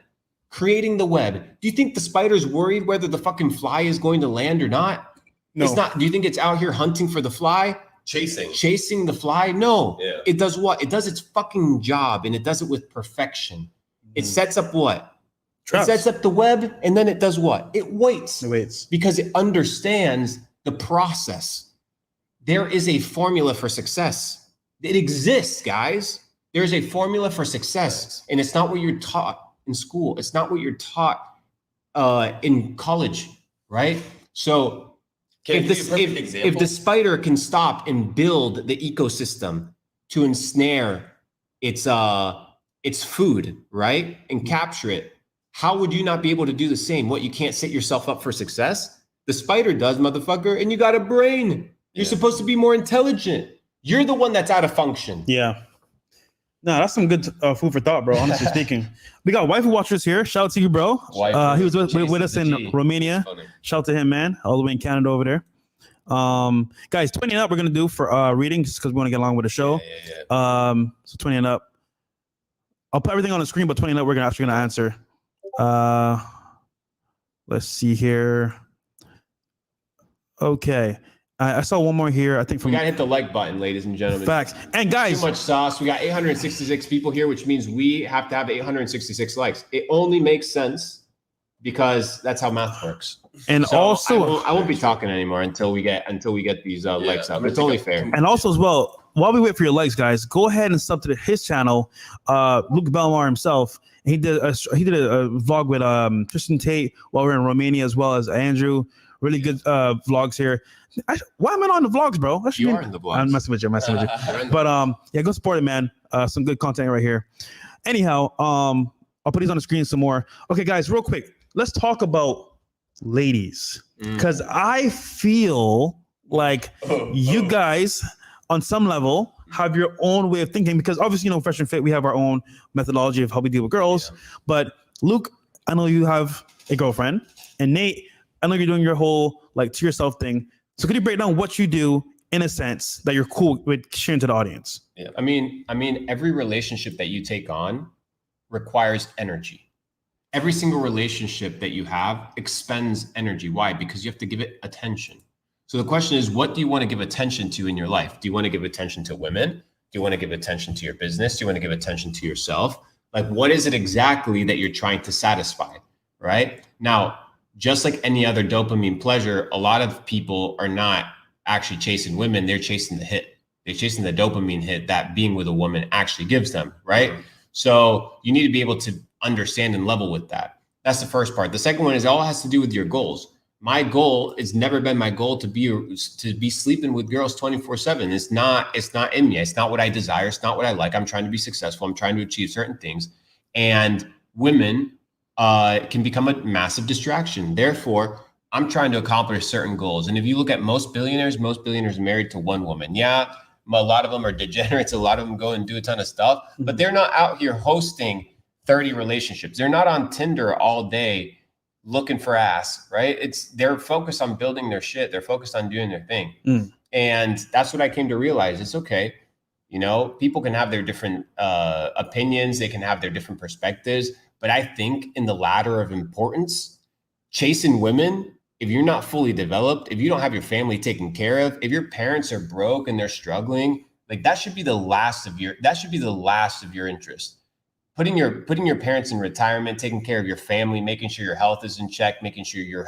creating the web. Do you think the spider's worried whether the fucking fly is going to land or not? No. It's not. Do you think it's out here hunting for the fly? Chasing the fly? No. Yeah. It does what? It does its fucking job, and it does it with perfection. It sets up what? Traps. It sets up the web, and then it does what? It waits. Because it understands the process. There is a formula for success. It exists, guys. There's a formula for success, and it's not what you're taught in school. It's not what you're taught in college, right? So if the spider can stop and build the ecosystem to ensnare its food, right, and capture it, how would you not be able to do the same? What, you can't set yourself up for success? The spider does, motherfucker, and you got a brain. You're supposed to be more intelligent. You're the one that's out of function. Yeah. No, that's some good food for thought, bro. Honestly speaking, we got wifey watchers here. Shout out to you, bro. He was with us in Romania. Shout out to him, man. All the way in Canada over there. Guys, 20 and up we're gonna do for reading just because we want to get along with the show. So 20 and up. I'll put everything on the screen, but 20 and up we're actually gonna answer. Let's see here. Okay. I saw one more here. I think we gotta hit the like button, ladies and gentlemen. Facts. And guys, too much sauce. We got 866 people here, which means we have to have 866 likes. It only makes sense because that's how math works. And so also, I won't be talking anymore until we get these likes up. It's only fair. And also as well, while we wait for your likes, guys, go ahead and sub to his channel, Luke Belmar himself. He did a vlog with Tristan Tate while we were in Romania, as well as Andrew. Really good vlogs here. Why am I on the vlogs, bro? You are in the vlogs. I'm messing with you. But yeah, go support it, man. Some good content right here. Anyhow, I'll put these on the screen some more. Okay, guys, real quick. Let's talk about ladies. Because I feel like you guys, on some level, have your own way of thinking. Because obviously, Fresh and Fit, we have our own methodology of how we deal with girls. Yeah. But Luke, I know you have a girlfriend. And Nate, I know you're doing your whole to yourself thing. So could you break down what you do in a sense that you're cool with sharing to the audience? Yeah, I mean, every relationship that you take on requires energy. Every single relationship that you have expends energy. Why? Because you have to give it attention. So the question is, what do you want to give attention to in your life? Do you want to give attention to women? Do you want to give attention to your business? Do you want to give attention to yourself? What is it exactly that you're trying to satisfy, right? Now, just like any other dopamine pleasure, a lot of people are not actually chasing women. They're chasing the hit. They're chasing the dopamine hit that being with a woman actually gives them, right? So you need to be able to understand and level with that. That's the first part. The second one is it all has to do with your goals. my goal, it's never been my goal to be sleeping with girls 24/7. It's not in me. It's not what I desire. It's not what I like. I'm trying to be successful. I'm trying to achieve certain things. And women can become a massive distraction. Therefore, I'm trying to accomplish certain goals. And if you look at most billionaires are married to one woman. Yeah, a lot of them are degenerates. A lot of them go and do a ton of stuff, but they're not out here hosting 30 relationships. They're not on Tinder all day looking for ass, right? They're focused on building their shit. They're focused on doing their thing. And that's what I came to realize. It's okay. You know, people can have their different opinions. They can have their different perspectives. But I think in the ladder of importance, chasing women, if you're not fully developed, if you don't have your family taken care of, if your parents are broke and they're struggling, like that should be the last of your interest. Putting your parents in retirement, taking care of your family, making sure your health is in check, making sure you're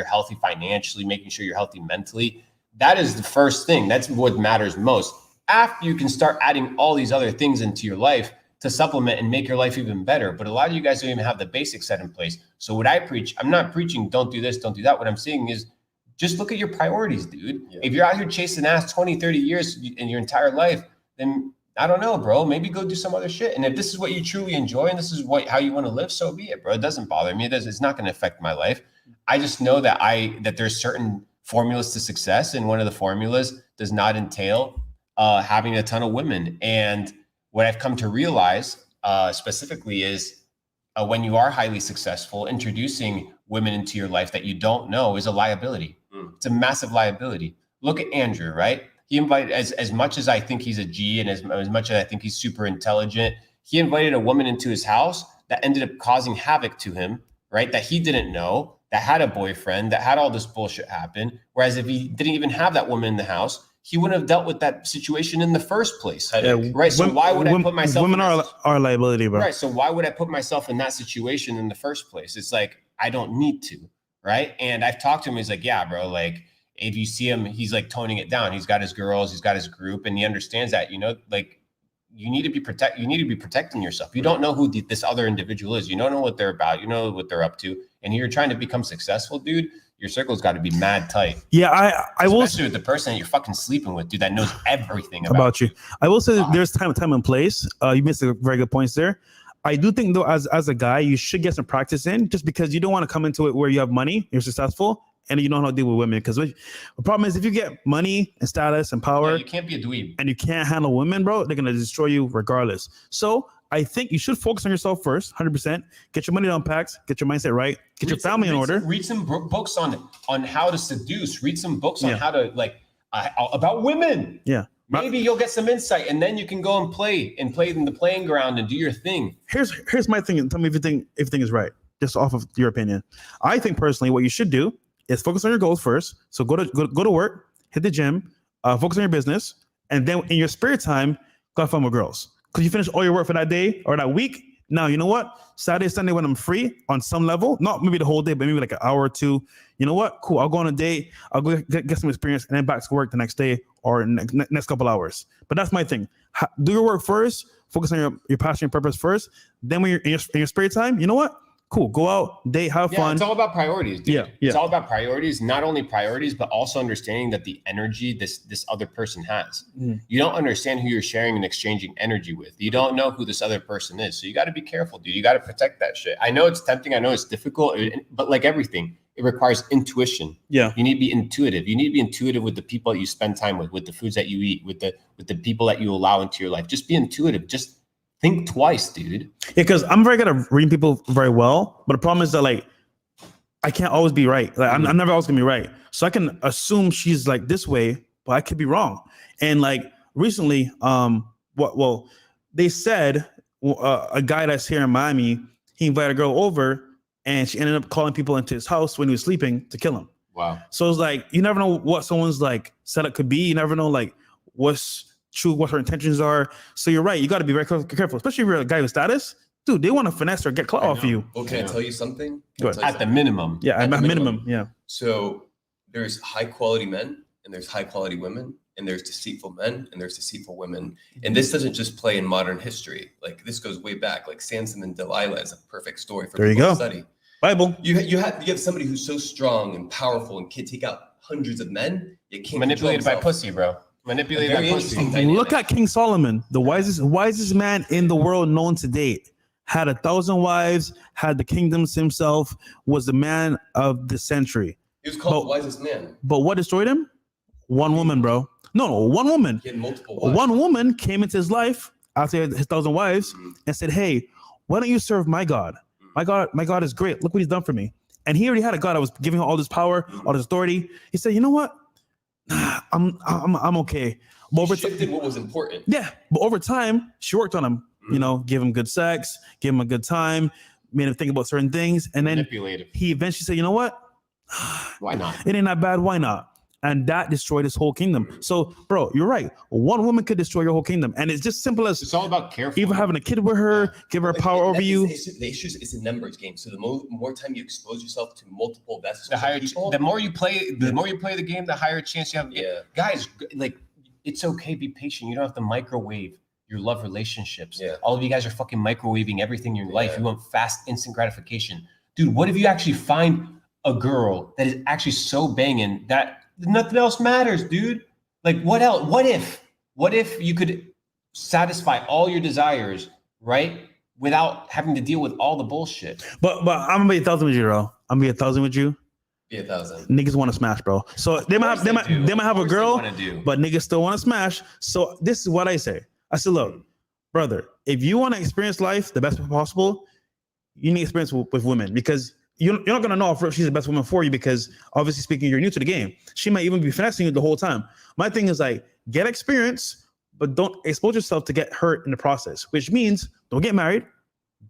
healthy financially, making sure you're healthy mentally. That is the first thing. That's what matters most. After you can start adding all these other things into your life to supplement and make your life even better. But a lot of you guys don't even have the basics set in place. So what I preach, I'm not preaching don't do this, don't do that. What I'm saying is just look at your priorities, dude. Yeah. If you're out here chasing ass 20, 30 years in your entire life, then I don't know, bro. Maybe go do some other shit. And if this is what you truly enjoy and this is how you want to live, so be it, bro. It doesn't bother me. It's not going to affect my life. I just know that there's certain formulas to success, and one of the formulas does not entail having a ton of women. And what I've come to realize specifically is when you are highly successful, introducing women into your life that you don't know is a liability. It's a massive liability. Look at Andrew, right? He invited, as much as I think he's a G and as much as I think he's super intelligent, he invited a woman into his house that ended up causing havoc to him, right? That he didn't know, that had a boyfriend, that had all this bullshit happen. Whereas if he didn't even have that woman in the house, he wouldn't have dealt with that situation in the first place. Yeah, right. So why would I put myself women are a liability, bro. Right. So why would I put myself in that situation in the first place? It's like, I don't need to. Right. And I've talked to him. He's like, yeah, bro, like, if you see him, he's like toning it down. He's got his girls, he's got his group, and he understands that, you know, like you need to be protecting yourself. You don't know who this other individual is. You don't know what they're about. You know what they're up to. And you're trying to become successful, dude. Your circle's got to be mad tight. Yeah, I will. Especially with the person that you're fucking sleeping with, dude, that knows everything about you. I will say that there's time and place. You missed a very good points there. I do think though, as a guy, you should get some practice in, just because you don't want to come into it where you have money, you're successful, and you don't know how to deal with women. Because the problem is, if you get money and status and power, you can't be a dweeb, and you can't handle women, bro, they're gonna destroy you regardless. So I think you should focus on yourself first, 100%. Get your money down packs, get your mindset right, get your family in order. Read some books on how to seduce. Read some books on how to about women. Yeah. Maybe you'll get some insight, and then you can go and play in the playing ground and do your thing. Here's my thing, and tell me if everything is right, just off of your opinion. I think personally, what you should do is focus on your goals first. So go to work, hit the gym, focus on your business, and then in your spare time, go have fun with girls. Because you finish all your work for that day or that week. Now, you know what? Saturday, Sunday, when I'm free on some level, not maybe the whole day, but maybe like an hour or two. You know what? Cool. I'll go on a date. I'll go get some experience and then back to work the next day or next couple hours. But that's my thing. Do your work first. Focus on your passion and purpose first. Then when you're in your spare time, you know what? Cool. Go out, date, have fun. It's all about priorities, dude. Yeah. It's all about priorities, not only priorities, but also understanding that the energy this other person has. You don't understand who you're sharing and exchanging energy with. You don't know who this other person is. So you got to be careful, dude. You got to protect that shit. I know it's tempting. I know it's difficult, but like everything, it requires intuition. Yeah. You need to be intuitive. You need to be intuitive with the people that you spend time with the foods that you eat, with the people that you allow into your life. Just be intuitive. Just think twice, dude. Yeah, because I'm very good at reading people very well, but the problem is that like I can't always be right. Like I'm never always gonna be right. So I can assume she's like this way, but I could be wrong. And like recently, they said a guy that's here in Miami, he invited a girl over, and she ended up calling people into his house when he was sleeping to kill him. Wow. So it's like you never know what someone's like setup could be. You never know like what's true, what her intentions are. So you're right. You got to be very careful, especially if you're a guy with status. Dude, they want to finesse or get clout off you. Well, can I tell you something? At the minimum. Yeah, at minimum. Yeah. So there's high quality men and there's high quality women and there's deceitful men and there's deceitful women. And this doesn't just play in modern history. Like this goes way back. Like Samson and Delilah is a perfect story for people to study. Bible. You have somebody who's so strong and powerful and can take out hundreds of men. You can't Manipulated by control himself. pussy, bro. Manipulated Very by pussy. interesting dynamic. Look at King Solomon, the wisest man in the world known to date. Had 1,000 wives, had the kingdoms himself, was the man of the century. He was called the wisest man. But what destroyed him? One woman, bro. No, one woman. He had multiple wives. One woman came into his life after his 1,000 wives and said, "Hey, why don't you serve my God? My God is great. Look what he's done for me." And he already had a God that was giving him all this power, all this authority. He said, "You know what? I'm okay." But over shifted what was important. Yeah, but over time, she worked on him. You know, give him good sex, give him a good time, made him think about certain things, and then he eventually said, "You know what? Why not? It ain't that bad. Why not?" And that destroyed his whole kingdom. So, bro, you're right. One woman could destroy your whole kingdom, and it's just simple as It's all about careful. either having a kid with her, give her power over you. The issue is it's a numbers game. So the more time you expose yourself to multiple vessels, the more you play the game, the higher chance you have. Yeah. Guys, like, it's okay. Be patient. You don't have to microwave your love relationships. Yeah. All of you guys are fucking microwaving everything in your life. Yeah. You want fast, instant gratification. Dude, what if you actually find a girl that is actually so banging that nothing else matters, dude? Like, what else? What if you could satisfy all your desires, right? Without having to deal with all the bullshit. But I'm gonna be 1,000 with you, bro. I'm gonna be 1,000 with you. Be 1,000. Niggas want to smash, bro. So they might have a girl, but niggas still want to smash. So this is what I say. I said, look, brother, if you want to experience life the best way possible, you need experience with women, because you're not going to know if she's the best woman for you, because obviously speaking, you're new to the game. She might even be finessing you the whole time. My thing is like, get experience, but don't expose yourself to get hurt in the process, which means don't get married.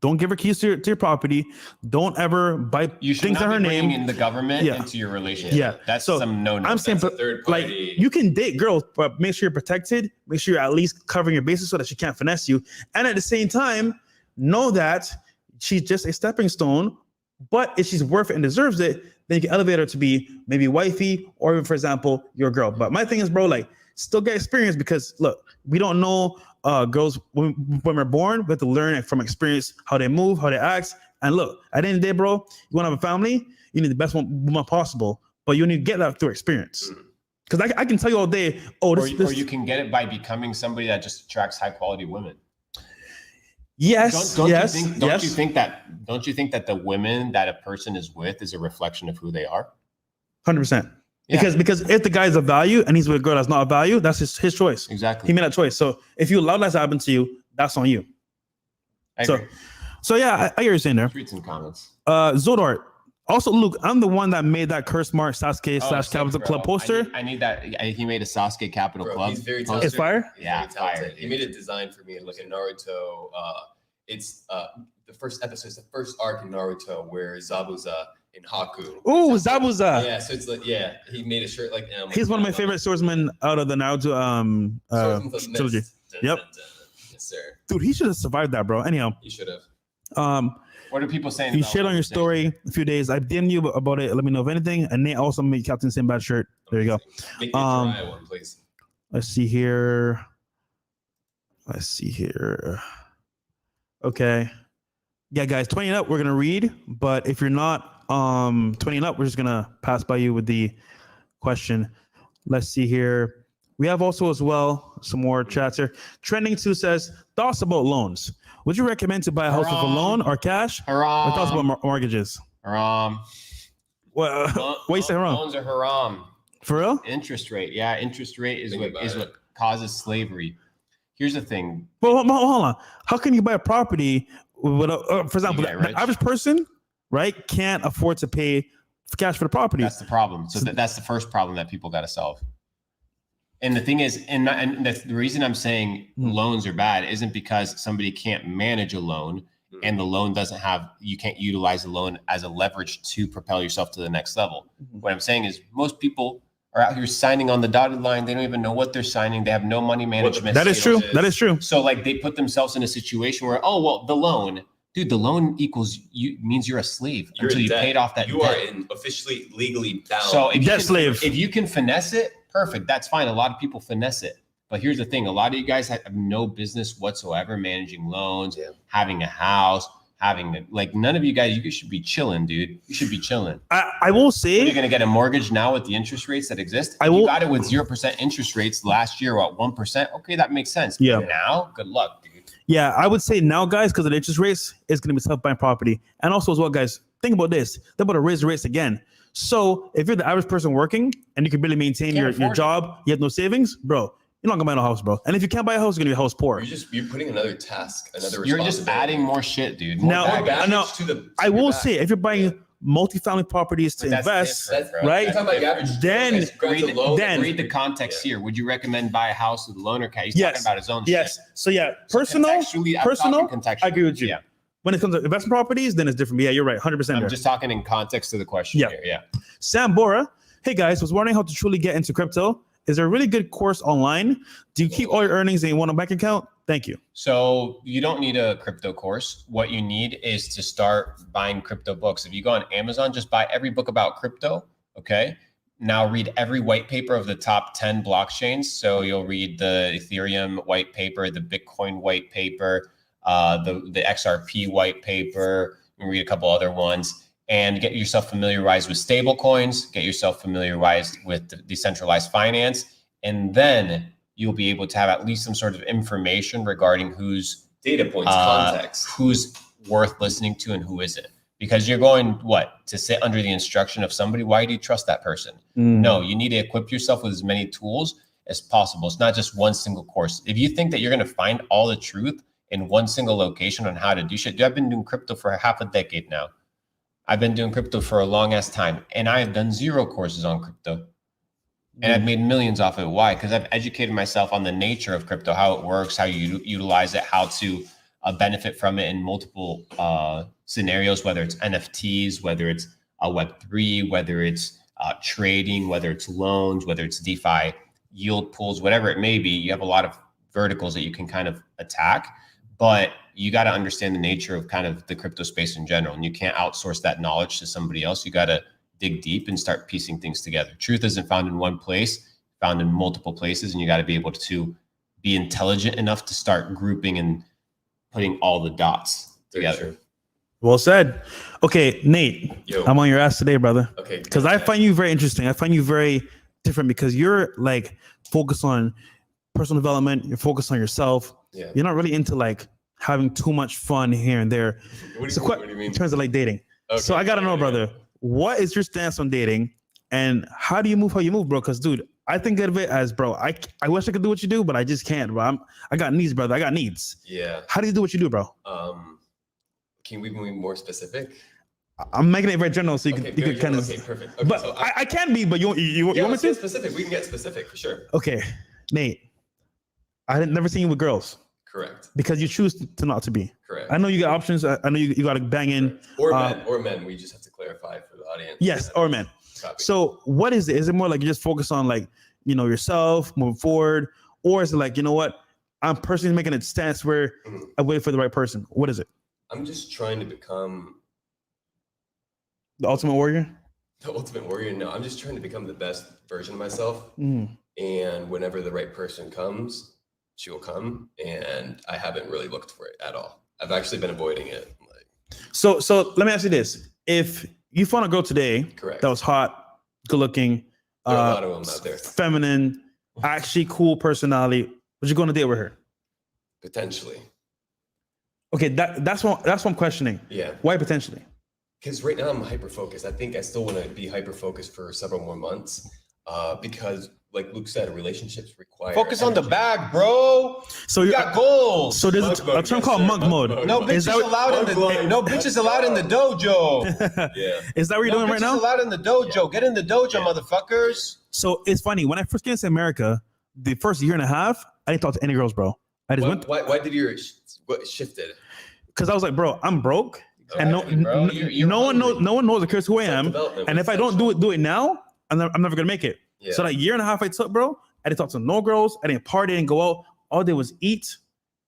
Don't give her keys to your property. Don't ever buy things in her name. In the government into your relationship. Yeah, that's so some no-no. I'm saying, like, you can date girls, but make sure you're protected. Make sure you're at least covering your bases so that she can't finesse you. And at the same time, know that she's just a stepping stone. But if she's worth it and deserves it, then you can elevate her to be maybe wifey, or even, for example, your girl. But my thing is, bro, like, still get experience, because look, we don't know. Girls, when we're born, we have to learn from experience how they move, how they act. And look, at the end of the day, bro, you want to have a family, you need the best woman possible, but you need to get that through experience. Because I can tell you all day, or you can get it by becoming somebody that just attracts high quality women. Yes. Don't you think that the women that a person is with is a reflection of who they are? 100%. Yeah. Because if the guy's a value and he's with a girl that's not a value, that's his choice. Exactly. He made that choice. So if you allow that to happen to you, that's on you. So yeah, I hear you saying there. Read some comments. Zodart. Also, Luke, I'm the one that made that curse mark Sasuke / Capital Club poster. I need that. He made a Sasuke Capital Club. He's very talented. It's fire? Yeah, fire. He made a design for me like a Naruto. It's the first episode, it's the first arc in Naruto where Zabuza and Haku. Oh, Zabuza. Yeah, so it's like, he made a shirt like him. He's one of my favorite swordsmen out of the Naruto trilogy. Yep. Yes, sir. Dude, he should have survived that, bro. Anyhow. He should have. What are people saying? You shared on your story a few days. I DM'd you about it. Let me know if anything. And Nate also made Captain Sinbad shirt. There you go. Make me try one, please. Let's see here. Okay. Yeah, guys, 20 and up, we're gonna read. But if you're not 20 and up, we're just gonna pass by you with the question. Let's see here. We have also as well some more chats here. Trending 2 says, thoughts about loans. Would you recommend to buy a house with a loan or cash? Haram. Or thoughts about mortgages? Haram. What you say haram? Loans are haram. For real? Interest rate. Yeah, interest rate is what causes slavery. Here's the thing. Well, hold on. How can you buy a property with for example, the average person, right, can't afford to pay cash for the property? That's the problem. So that's the first problem that people got to solve. And the thing is, and the reason I'm saying loans are bad isn't because somebody can't manage a loan and the loan you can't utilize the loan as a leverage to propel yourself to the next level. What I'm saying is most people are out here signing on the dotted line. They don't even know what they're signing. They have no money management. That is true. That is true. So like they put themselves in a situation where, the loan, dude, the loan equals you means you're a slave until you paid off that debt. You are officially legally bound. So slave. If you can finesse it, perfect. That's fine. A lot of people finesse it. But here's the thing. A lot of you guys have no business whatsoever managing loans, having a house, having it. Like none of you guys, you should be chilling, dude. You should be chilling. I will say, you're gonna get a mortgage now with the interest rates that exist. You got it with 0% interest rates last year, what 1%? Okay, that makes sense. Yeah. But now, good luck, dude. Yeah, I would say now, guys, because of the interest rates, it's gonna be tough buying property. And also as well, guys, think about this: they're about to raise the rates again. So if you're the average person working and you can barely maintain your job, you have no savings, bro. You're not gonna buy no house, bro. And if you can't buy a house, you're gonna be a house poor. You're putting another task, another. You're just adding more shit, dude. I will say, if you're buying multifamily properties to invest, right? Then read the context here. Would you recommend buy a house with a loan or cash? He's talking about his own shit. So personal. I agree with you. Yeah. When it comes to investment properties, then it's different. But yeah, you're right, 100%. I'm just talking in context to the question here. Yeah. Sam Bora, hey guys, was wondering how to truly get into crypto. Is there a really good course online? Do you keep all your earnings in one bank account? Thank you. So you don't need a crypto course. What you need is to start buying crypto books. If you go on Amazon, just buy every book about crypto. Okay. Now read every white paper of the top 10 blockchains. So you'll read the Ethereum white paper, the Bitcoin white paper, the XRP white paper, and read a couple other ones. And get yourself familiarized with stable coins, get yourself familiarized with decentralized finance, and then you'll be able to have at least some sort of information regarding whose data points, context, who's worth listening to and who isn't. Because you're going, to sit under the instruction of somebody. Why do you trust that person? No, you need to equip yourself with as many tools as possible. It's not just one single course. If you think that you're going to find all the truth in one single location on how to do shit, I've been doing crypto for half a decade now. I've been doing crypto for a long ass time, and I have done 0 courses on crypto, and I've made millions off it. Why? Because I've educated myself on the nature of crypto, how it works, how you utilize it, how to benefit from it in multiple scenarios, whether it's NFTs, whether it's Web3, whether it's trading, whether it's loans, whether it's DeFi, yield pools, whatever it may be. You have a lot of verticals that you can kind of attack, but you got to understand the nature of kind of the crypto space in general. And you can't outsource that knowledge to somebody else. You got to dig deep and start piecing things together. Truth isn't found in one place, found in multiple places. And you got to be able to be intelligent enough to start grouping and putting all the dots together. Well said. Okay, Nate, I'm on your ass today, brother. Okay. Because I find you very interesting. I find you very different because you're like focused on personal development. You're focused on yourself. Yeah. You're not really into like having too much fun here and there. What do you mean? In terms of like dating. Okay. So I gotta know, brother, what is your stance on dating and how do you move how you move, bro? Because dude, I think of it as, bro, I wish I could do what you do, but I just can't, bro. I got needs, brother. I got needs. Yeah. How do you do what you do, bro? Can we be more specific? I'm making it very general so you can kind of. Okay, perfect. Okay, but so I can be, but you want me to? Get specific. We can get specific for sure. Okay, Nate, I had never seen you with girls. Correct. Because you choose to not to be. Correct. I know you got options. I know you got to bang in. Or men. We just have to clarify for the audience. Yes, or men. Copy. So what is it? Is it more like you just focus on like, yourself, moving forward? Or is it like, you know what? I'm personally making a stance where I wait for the right person. What is it? I'm just trying to become the ultimate warrior? The ultimate warrior? No, I'm just trying to become the best version of myself. And whenever the right person comes, she will come, and I haven't really looked for it at all. I've actually been avoiding it. So let me ask you this: if you found a girl today, correct, that was hot, good looking, there are a lot of them out there, feminine, actually cool personality, would you go on a date with her? Potentially. Okay, that's what I'm questioning. Yeah. Why potentially? Because right now I'm hyper focused. I think I still want to be hyper focused for several more months. Because like Luke said, relationships require focus on the bag, bro. So you got goals. So there's a term called monk mode. No bitches allowed in the dojo. Yeah. Is that what you're doing right now? Allowed in the dojo. Yeah. Get in the dojo, motherfuckers. So it's funny, when I first came to America, the first year and a half, I didn't talk to any girls, bro. I just why did your shifted? Because I was like, bro, I'm broke, and no one knows or cares who I am, and if I don't do it now, I'm never gonna make it. Yeah. So that year and a half I took, bro, I didn't talk to no girls. I didn't party, I didn't go out. All I did was eat,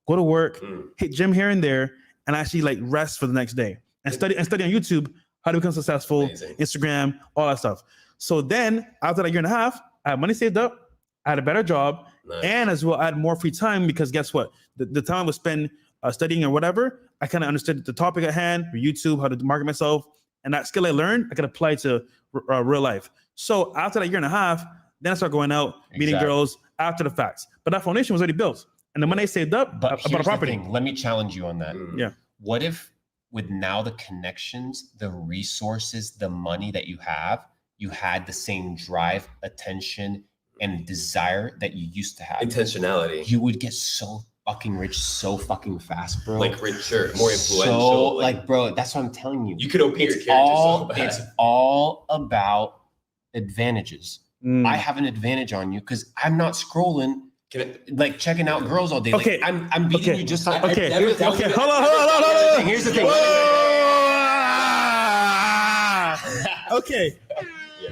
go to work, hit gym here and there, and actually like rest for the next day and study on YouTube how to become successful, Instagram, all that stuff. So then after that year and a half, I had money saved up, I had a better job, and as well I had more free time because guess what? The time I would spend studying or whatever, I kind of understood the topic at hand, YouTube, how to market myself, and that skill I learned, I could apply to real life. So after that year and a half, then I started going out, meeting girls after the facts. But that foundation was already built. And the money I saved up, But I bought a here's the property. thing. Let me challenge you on that. Yeah. What if with now the connections, the resources, the money that you have, you had the same drive, attention, and desire that you used to have? Intentionality. You would get so fucking rich so fucking fast, bro. Like richer, more influential. So, like, bro, that's what I'm telling you. You could open your character so bad. It's all about advantages. I have an advantage on you because I'm not scrolling, like checking out girls all day. Okay. Like, I'm beating you just on. Okay. Hold on. Here's the thing. Okay.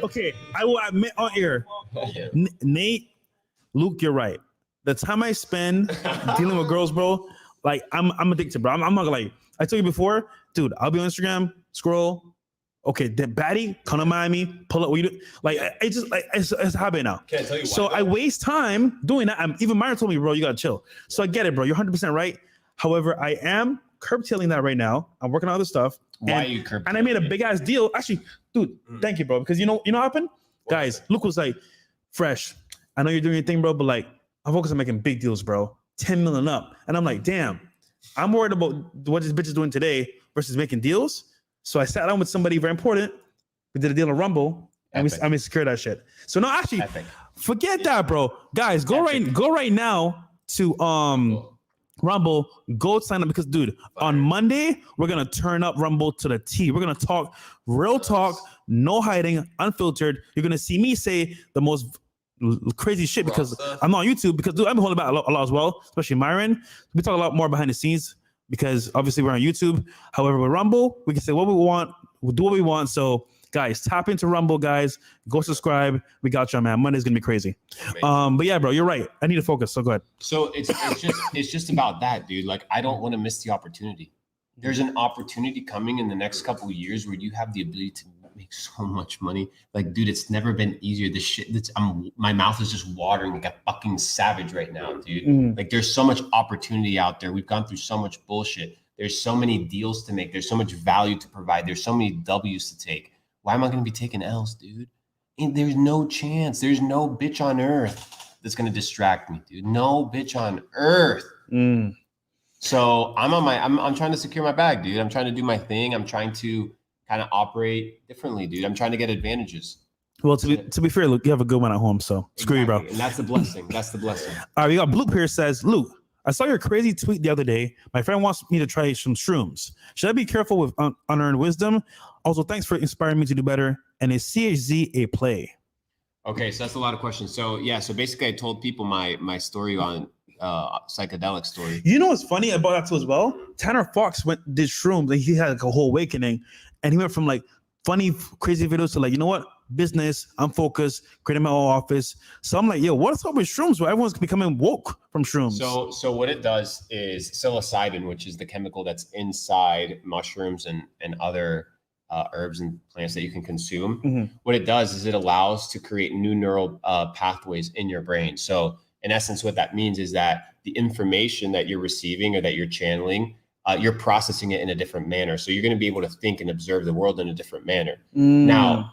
Okay. I will admit on air, Nate, Luke, you're right. The time I spend dealing with girls, bro, like I'm addicted, bro. I'm not gonna lie. I told you before, dude. I'll be on Instagram, scroll. Okay, then baddie, come to Miami, pull up. What you do? Like it's just like it's a habit now. Can't tell you why. So I waste time doing that. Even Myron told me, bro, you gotta chill. So I get it, bro. You're 100% right. However, I am curbtailing that right now. I'm working on other stuff. Why are you curbtailing? And I made a big ass deal. Actually, dude, thank you, bro. Because you know what happened? Guys, Luke was like, Fresh, I know you're doing your thing, bro, but like I'm focused on making big deals, bro. 10 million up. And I'm like, damn, I'm worried about what this bitch is doing today versus making deals. So I sat down with somebody very important. We did a deal on Rumble, and we secured that shit. So no, actually, forget that, bro. Guys, go right now to Rumble. Go sign up because, dude, on Monday we're gonna turn up Rumble to the T. We're gonna talk real talk, no hiding, unfiltered. You're gonna see me say the most crazy shit because I'm not on YouTube. Because, dude, I've been holding back a lot as well, especially Myron. We talk a lot more behind the scenes. Because obviously we're on YouTube. However, with Rumble, we can say what we want. We'll do what we want. So, guys, tap into Rumble, guys. Go subscribe. We got you, man. Monday's gonna be crazy. But yeah, bro, you're right. I need to focus. So go ahead. So it's just about that, dude. Like I don't want to miss the opportunity. There's an opportunity coming in the next couple of years where you have the ability to make so much money. Like, dude, it's never been easier. This shit my mouth is just watering like a fucking savage right now, dude. Like there's so much opportunity out there. We've gone through so much bullshit. There's so many deals to make. There's so much value to provide. There's so many W's to take. Why am I going to be taking L's, dude? And there's no chance. There's no bitch on earth that's going to distract me, dude. No bitch on earth. So I'm trying to secure my bag, dude. I'm trying to do my thing. I'm trying to kind of operate differently, dude. I'm trying to get advantages. Well, to be fair, Luke, you have a good one at home, so screw you, bro. And that's the blessing. That's the blessing. All right, we got Blue here says, Luke, I saw your crazy tweet the other day. My friend wants me to try some shrooms. Should I be careful with unearned wisdom? Also, thanks for inspiring me to do better. And is CHZ a play? Okay, so that's a lot of questions. So yeah, so basically I told people my story on psychedelic story. You know what's funny about that too as well? Tanner Fox did shrooms and he had like a whole awakening. And he went from like funny, crazy videos to like, you know what? Business, I'm focused, creating my own office. So I'm like, yo, what's up with shrooms? Where everyone's becoming woke from shrooms. So what it does is psilocybin, which is the chemical that's inside mushrooms and other herbs and plants that you can consume. What it does is it allows to create new neural pathways in your brain. So in essence, what that means is that the information that you're receiving or that you're channeling, you're processing it in a different manner. So you're going to be able to think and observe the world in a different manner. Now,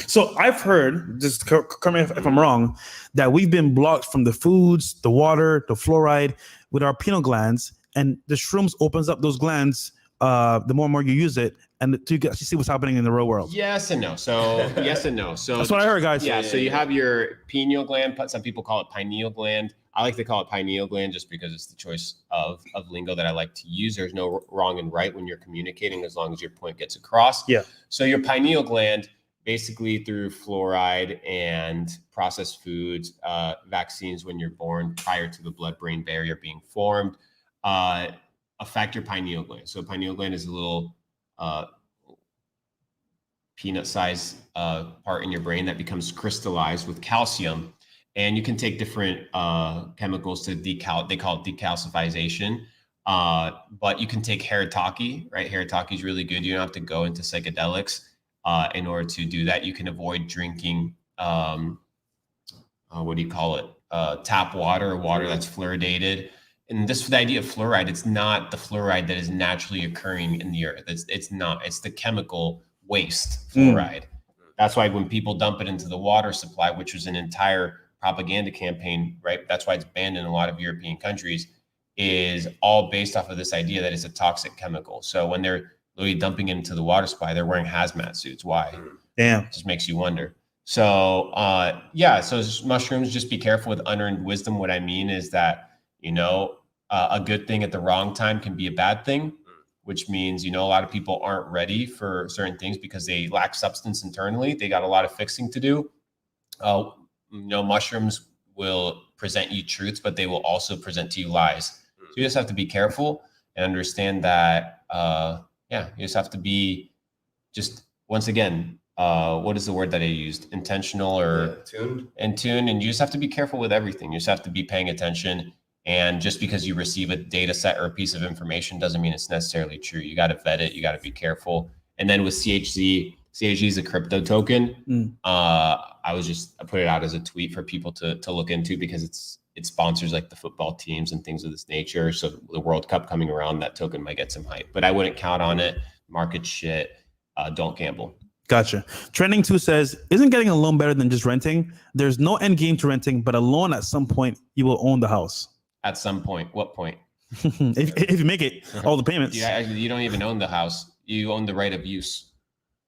so I've heard, just correct me if I'm wrong, that we've been blocked from the foods, the water, the fluoride with our pineal glands, and the shrooms opens up those glands the more and more you use it, and you can actually see what's happening in the real world. Yes and no. So yes and no. So that's what I heard, guys. Yeah. So you have your pineal gland. Some people call it pineal gland. I like to call it pineal gland just because it's the choice of lingo that I like to use. There's no wrong and right when you're communicating, as long as your point gets across. Yeah. So your pineal gland, basically through fluoride and processed foods, vaccines when you're born prior to the blood-brain barrier being formed, affect your pineal gland. So pineal gland is a little peanut-sized part in your brain that becomes crystallized with calcium. And you can take different chemicals to they call it decalcifization. But you can take Haritaki, right? Haritaki is really good. You don't have to go into psychedelics in order to do that. You can avoid drinking, tap water or water that's fluoridated. And the idea of fluoride, it's not the fluoride that is naturally occurring in the earth. It's not. It's the chemical waste fluoride. That's why when people dump it into the water supply, which was an entire propaganda campaign, right? That's why it's banned in a lot of European countries, is all based off of this idea that it's a toxic chemical. So when they're literally dumping it into the water supply, they're wearing hazmat suits. Why? Damn. It just makes you wonder. So so mushrooms, just be careful with unearned wisdom. What I mean is that, a good thing at the wrong time can be a bad thing, which means, a lot of people aren't ready for certain things because they lack substance internally. They got a lot of fixing to do. Mushrooms will present you truths, but they will also present to you lies. So you just have to be careful and understand that, you just have to be once again, what is the word that I used? Intentional or tuned. And you just have to be careful with everything. You just have to be paying attention. And just because you receive a data set or a piece of information doesn't mean it's necessarily true. You got to vet it. You got to be careful. And then with CHZ is a crypto token. I put it out as a tweet for people to look into because it sponsors like the football teams and things of this nature. So the World Cup coming around, that token might get some hype, but I wouldn't count on it. Market shit. Don't gamble. Gotcha. Trending 2 says, isn't getting a loan better than just renting? There's no end game to renting, but a loan at some point you will own the house. At some point. What point? if you make it, all the payments. You don't even own the house. You own the right of use.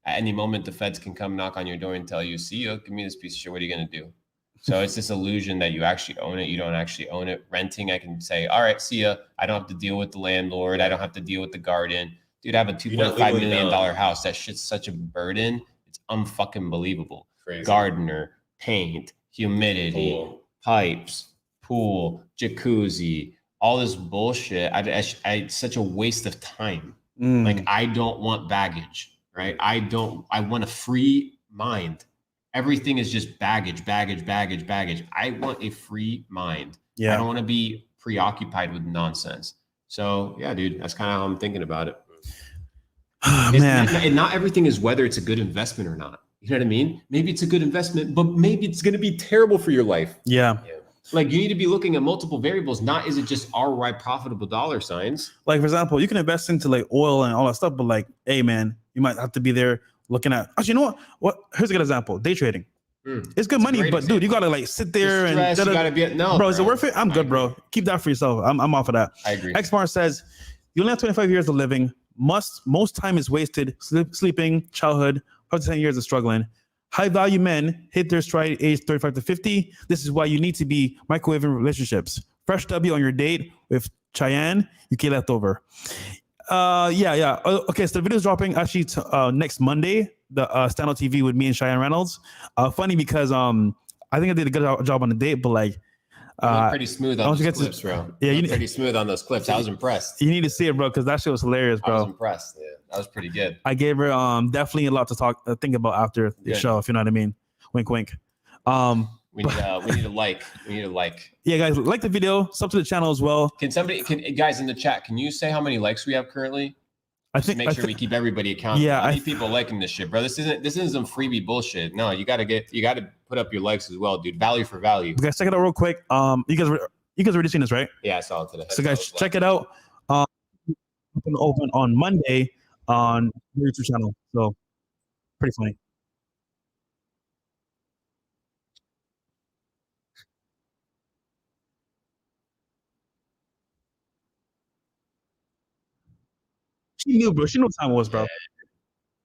At any moment, the feds can come knock on your door and tell you, see, give me this piece of shit. What are you going to do? So it's this illusion that you actually own it. You don't actually own it. Renting, I can say, all right, see ya. I don't have to deal with the landlord. I don't have to deal with the garden. Dude, I have a $2.5 million house. That shit's such a burden. It's unfucking believable. Crazy. Gardener, paint, humidity, pipes, pool, jacuzzi, all this bullshit. It's such a waste of time. Like, I don't want baggage, right? I want a free mind. Everything is just baggage. I want a free mind. Yeah. I don't want to be preoccupied with nonsense. So yeah, dude, that's kind of how I'm thinking about it. And not everything is whether it's a good investment or not. You know what I mean? Maybe it's a good investment, but maybe it's going to be terrible for your life. Yeah. Like, you need to be looking at multiple variables. Not is it just ROI profitable dollar signs? Like, for example, you can invest into like oil and all that stuff, but like, hey man, you might have to be there looking at. Actually, you know what? Here's a good example: day trading. It's good money, but dude, you gotta like sit there and you gotta be bro. Is it worth it? I'm good, bro. Keep that for yourself. I'm off of that. I agree. Xmar says you only have 25 years of living. Most time is wasted sleeping. Childhood, probably 10 years of struggling. High value men hit their stride at age 35 to 50. This is why you need to be microwaving relationships. Fresh W on your date with Cheyenne, you get left over. Yeah. Okay, so the video's dropping actually next Monday. The stand-up TV with me and Cheyenne Reynolds. Funny because I think I did a good job on the date, but like pretty smooth on those clips, bro. Yeah, pretty smooth on those clips. I was impressed. You need to see it, bro, because that shit was hilarious, bro. I was impressed. Yeah, that was pretty good. I gave her definitely a lot to think about after the show, if you know what I mean. Wink, wink. We need a like. We need a like. Yeah, guys, like the video. Sub to the channel as well. Guys in the chat, can you say how many likes we have currently? Make sure we keep everybody accountable. Yeah, I need people liking this shit, bro. This isn't some freebie bullshit. No, you gotta put up your likes as well, dude. Value for value. You guys check it out real quick. You guys already seen this, right? Yeah, I saw it today. So guys, check it out. Open on Monday on your YouTube channel. So pretty funny. She knew, bro. She knew what time it was, bro.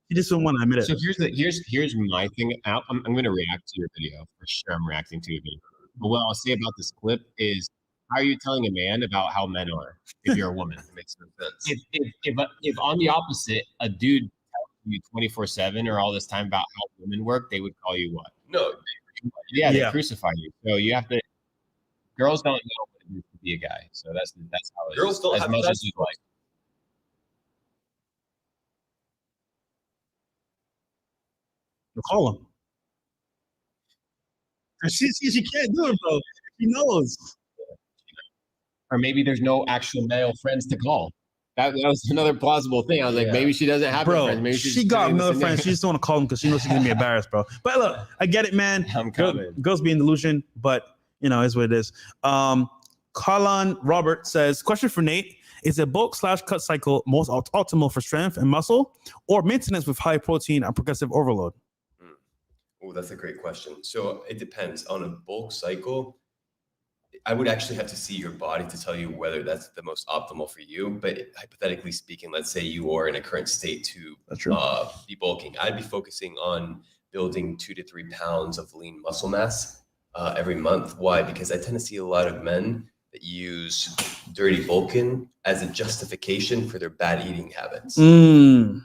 She just didn't want to admit it. So here's my thing. I'm going to react to your video for sure. I'm reacting to your video. But what I'll say about this clip is, how are you telling a man about how men are if you're a woman? It makes no sense. If on the opposite, a dude tells you 24/7 or all this time about how women work, they would call you what? No. They crucify you. So you have to. Girls don't know what it is to be a guy. So that's how it Girls is. don't as have much that. as you like. Call him. She can't do it, bro. She knows. Or maybe there's no actual male friends to call. That was another plausible thing. I was like, maybe she doesn't have friends. Maybe she got male friends. She just don't want to call them because she knows she's gonna be embarrassed, bro. But look, I get it, man. I'm coming. Girls be in delusion, but you know, it's what it is. Colin Robert says, question for Nate. Is a bulk/cut cycle most optimal for strength and muscle or maintenance with high protein and progressive overload? Oh, that's a great question. So it depends. On a bulk cycle, I would actually have to see your body to tell you whether that's the most optimal for you. But hypothetically speaking, let's say you are in a current state to be bulking. I'd be focusing on building 2 to 3 pounds of lean muscle mass every month. Why? Because I tend to see a lot of men that use dirty bulking as a justification for their bad eating habits. Oh,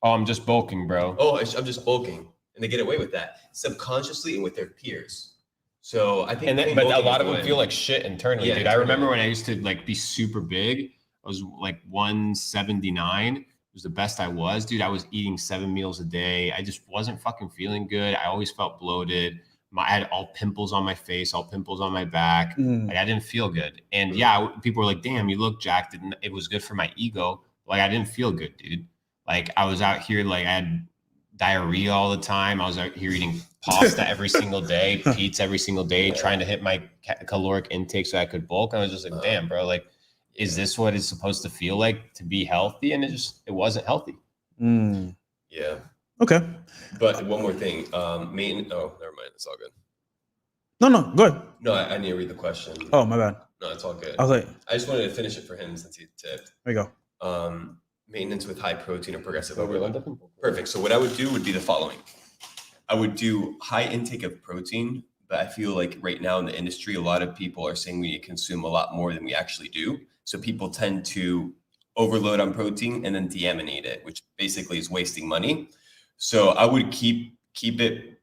I'm just bulking, bro. Oh, I'm just bulking. And they get away with that subconsciously and with their peers. So I think, but a lot of them feel like shit internally, dude. Internally. I remember when I used to like be super big. I was like 179. It was the best I was, dude. I was eating 7 meals a day. I just wasn't fucking feeling good. I always felt bloated. I had all pimples on my face, all pimples on my back. Like I didn't feel good. And yeah, people were like, "Damn, you look jacked." And it was good for my ego. Like I didn't feel good, dude. Like I was out here, like I had diarrhea all the time. I was out here eating pasta every single day, pizza every single day, trying to hit my caloric intake so I could bulk. And I was just like, damn, bro, like, is this what it's supposed to feel like to be healthy? And it wasn't healthy. Yeah. Okay. But one more thing, maintenance. Oh, never mind. It's all good. No, go ahead. No, I need to read the question. Oh, my bad. No, it's all good. I was like, I just wanted to finish it for him since he tipped. There you go. Maintenance with high protein or progressive overload. Perfect. So what I would do would be the following. I would do high intake of protein, but I feel like right now in the industry, a lot of people are saying we need to consume a lot more than we actually do. So people tend to overload on protein and then deaminate it, which basically is wasting money. So I would keep it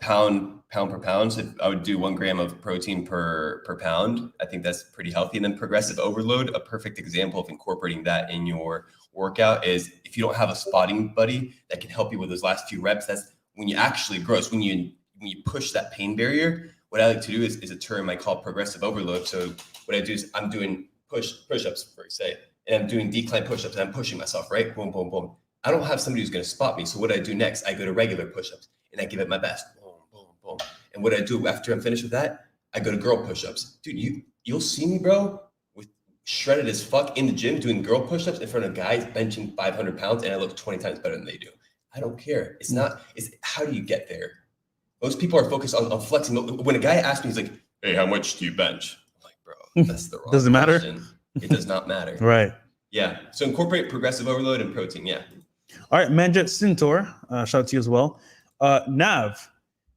pound per pound. So I would do 1 gram of protein per pound. I think that's pretty healthy. And then progressive overload, a perfect example of incorporating that in your workout is if you don't have a spotting buddy that can help you with those last few reps, that's when you actually grow. So when you push that pain barrier, what I like to do is a term I call progressive overload. So what I do is I'm doing push-ups, per se, and I'm doing decline push-ups and I'm pushing myself, right? Boom, boom, boom. I don't have somebody who's going to spot me. So what I do next, I go to regular push-ups and I give it my best. Boom, boom, boom. And what I do after I'm finished with that, I go to girl push-ups. Dude, you'll see me, bro, with shredded as fuck in the gym doing girl push-ups in front of guys benching 500 pounds and I look 20 times better than they do. I don't care. It's how do you get there? Most people are focused on flexing. When a guy asks me, he's like, "Hey, how much do you bench?" I'm like, bro, that's the wrong Does it matter? question. It does not matter. Right. Yeah. So incorporate progressive overload and protein. Yeah. All right, Manjit Centaur, shout out to you as well. Nav,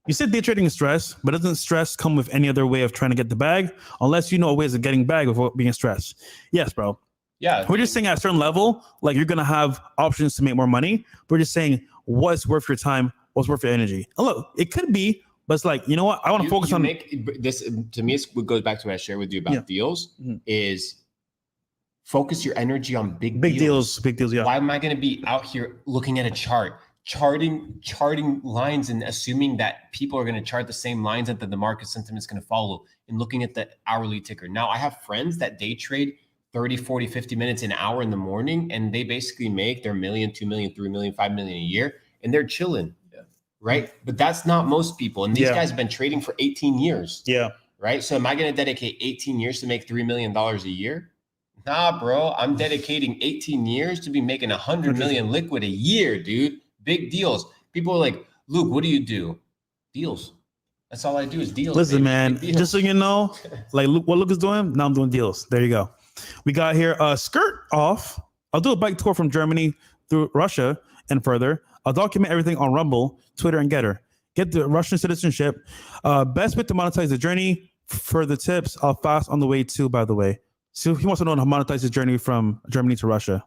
you said day trading is stress, but doesn't stress come with any other way of trying to get the bag unless you know ways of getting bag without being stressed? Yes, bro. Yeah. We're just saying at a certain level, like you're going to have options to make more money. We're just saying what's worth your time, what's worth your energy. And look, it could be, but it's like, you know what? I want to focus on this. To me, it goes back to what I shared with you about deals is focus your energy on big deals. Big deals. Yeah. Why am I going to be out here looking at a charting lines and assuming that people are going to chart the same lines that the market sentiment is going to follow and looking at the hourly ticker? Now I have friends that day trade 30, 40, 50 minutes, an hour in the morning, and they basically make their $1 million, $2 million, $3 million, $5 million a year, and they're chilling. Yeah. Right. But that's not most people. And these guys have been trading for 18 years. Yeah. Right. So am I going to dedicate 18 years to make $3 million a year? Nah, bro. I'm dedicating 18 years to be making 100 million liquid a year, dude. Big deals. People are like, Luke, what do you do? Deals. That's all I do is deals. Listen, baby. man, just so you know, like what Luke is doing, now I'm doing deals. There you go. We got here skirt off. I'll do a bike tour from Germany through Russia and further. I'll document everything on Rumble, Twitter, and Getter. Get the Russian citizenship. Best way to monetize the journey. For the tips, I'll fast on the way too, by the way. So he wants to know how to monetize his journey from Germany to Russia.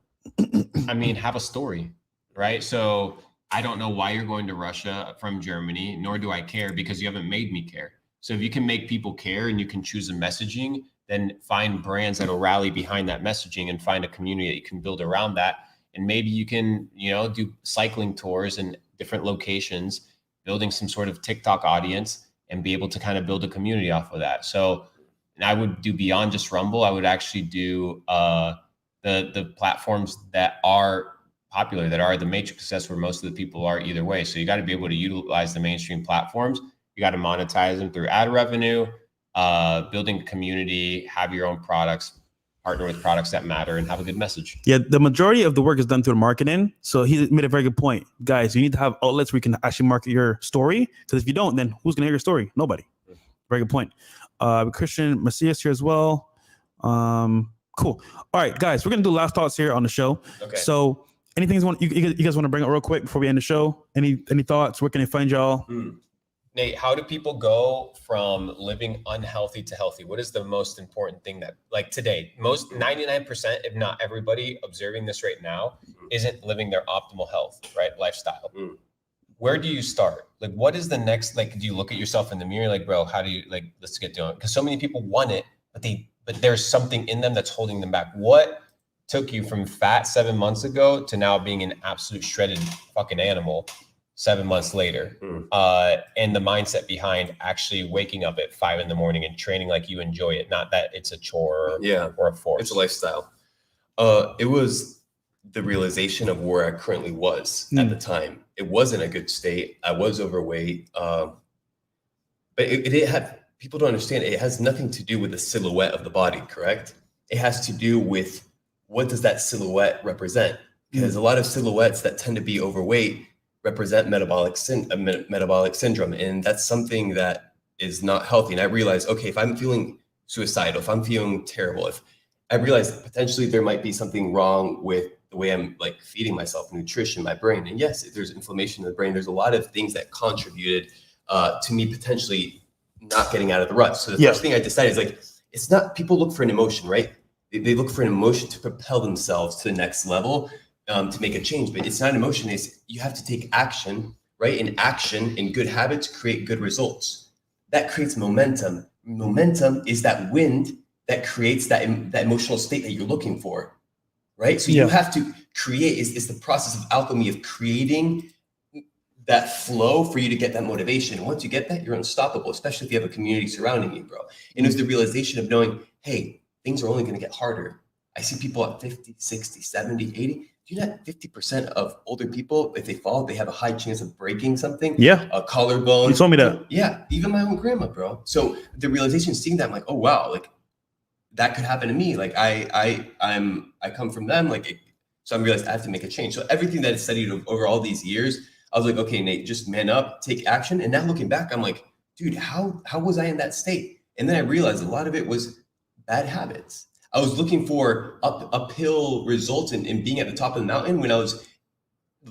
I mean, have a story, right? So I don't know why you're going to Russia from Germany, nor do I care because you haven't made me care. So if you can make people care and you can choose a messaging, then find brands that will rally behind that messaging and find a community that you can build around that. And maybe you can, do cycling tours in different locations, building some sort of TikTok audience and be able to kind of build a community off of that. So and I would do beyond just Rumble. I would actually do the platforms that are popular, that are the matrix. That's where most of the people are either way. So you got to be able to utilize the mainstream platforms. You got to monetize them through ad revenue. building a community, have your own products, partner with products that matter, and have a good message. Yeah, the majority of the work is done through marketing. So he made a very good point. Guys, you need to have outlets where you can actually market your story. Because if you don't, then who's going to hear your story? Nobody. Very good point. Christian Macias here as well. Cool. All right, guys, we're going to do last thoughts here on the show. Okay. So anything you guys want to bring up real quick before we end the show? Any thoughts? Where can they find y'all? Nate, how do people go from living unhealthy to healthy? What is the most important thing that, like today, most 99%, if not everybody observing this right now, isn't living their optimal health, right? Lifestyle. Where do you start? Like, what is the next, like, do you look at yourself in the mirror? Like, bro, how do you, like, let's get doing it. Because so many people want it, but there's something in them that's holding them back. What took you from fat 7 months ago to now being an absolute shredded fucking animal 7 months later? And the mindset behind actually waking up at 5 a.m. and training like you enjoy it, not that it's a chore or a force. It's a lifestyle. It was the realization of where I currently was at the time. It wasn't a good state. I was overweight. But it had, people don't understand, it has nothing to do with the silhouette of the body, correct? It has to do with what does that silhouette represent? Because a lot of silhouettes that tend to be overweight represent metabolic syndrome. And that's something that is not healthy. And I realized, okay, if I'm feeling suicidal, if I'm feeling terrible, if I realized that potentially there might be something wrong with the way I'm like feeding myself, nutrition, my brain. And yes, if there's inflammation in the brain, there's a lot of things that contributed to me potentially not getting out of the rut. So the first thing I decided is like, it's not, people look for an emotion, right? They look for an emotion to propel themselves to the next level, to make a change, but it's not an emotion. It's, you have to take action, right? And action and good habits create good results. That creates momentum. Momentum is that wind that creates that emotional state that you're looking for, right? So you have to create, is the process of alchemy of creating that flow for you to get that motivation. And once you get that, you're unstoppable, especially if you have a community surrounding you, bro. And it's the realization of knowing, hey, things are only going to get harder. I see people at 50, 60, 70, 80. Do you know that 50% of older people, if they fall, they have a high chance of breaking something? Yeah. A collarbone. You told me that. Yeah. Even my own grandma, bro. So the realization, seeing that, I'm like, oh, wow, like that could happen to me. Like I come from them. Like, so I realized I have to make a change. So everything that I studied over all these years, I was like, okay, Nate, just man up, take action. And now looking back, I'm like, dude, how was I in that state? And then I realized a lot of it was bad habits. I was looking for uphill results and being at the top of the mountain when I was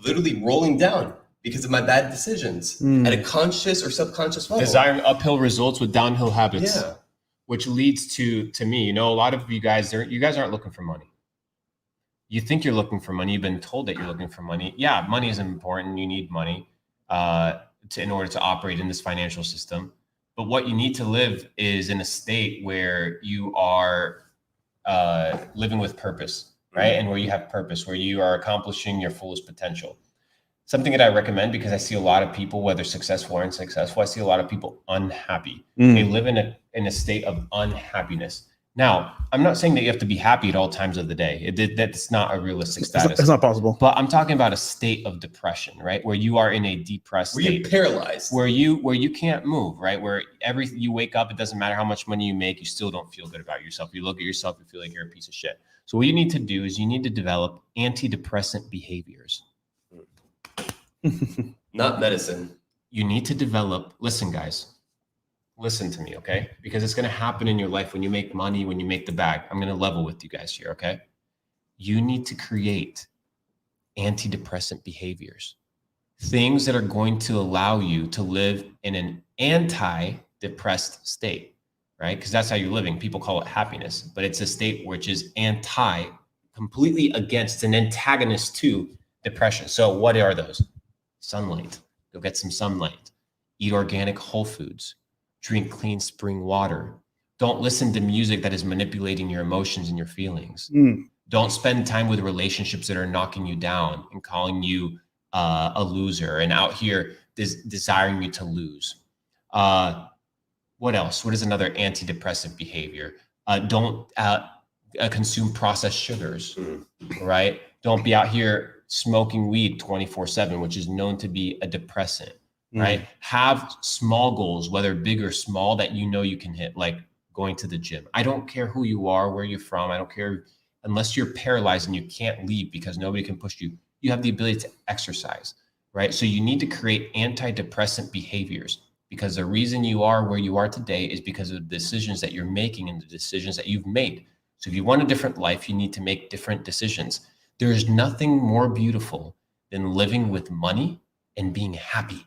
literally rolling down because of my bad decisions at a conscious or subconscious level. Desiring uphill results with downhill habits. Yeah. Which leads to me, you know, a lot of you guys aren't looking for money. You think you're looking for money. You've been told that you're looking for money. Yeah, money is important. You need money in order to operate in this financial system. But what you need to live is in a state where you are living with purpose, right? And where you have purpose, where you are accomplishing your fullest potential. Something that I recommend, because I see a lot of people, whether successful or unsuccessful, I see a lot of people unhappy. They live in a state of unhappiness. Now, I'm not saying that you have to be happy at all times of the day. That's not a realistic status. It's not possible. But I'm talking about a state of depression, right? Where you are in a depressed state. Where you're paralyzed. Where you can't move, right? Where you wake up, it doesn't matter how much money you make, you still don't feel good about yourself. You look at yourself, you feel like you're a piece of shit. So what you need to do is you need to develop antidepressant behaviors. Not medicine. You need to develop, listen, guys. Listen to me, okay? Because it's going to happen in your life when you make money, when you make the bag. I'm going to level with you guys here, okay? You need to create antidepressant behaviors, things that are going to allow you to live in an anti-depressed state, right? Because that's how you're living. People call it happiness, but it's a state which is completely against, an antagonist to depression. So what are those? Sunlight. Go get some sunlight. Eat organic whole foods. Drink clean spring water. Don't listen to music that is manipulating your emotions and your feelings. Don't spend time with relationships that are knocking you down and calling you a loser and out here desiring you to lose. What else? What is another antidepressant behavior? Don't consume processed sugars, right? Don't be out here smoking weed 24/7, which is known to be a depressant. right? Have small goals, whether big or small, that you know you can hit, like going to the gym. I don't care who you are, where you're from. I don't care, unless you're paralyzed and you can't leave because nobody can push you. You have the ability to exercise, right? So you need to create antidepressant behaviors, because the reason you are where you are today is because of the decisions that you're making and the decisions that you've made. So if you want a different life, you need to make different decisions. There is nothing more beautiful than living with money and being happy.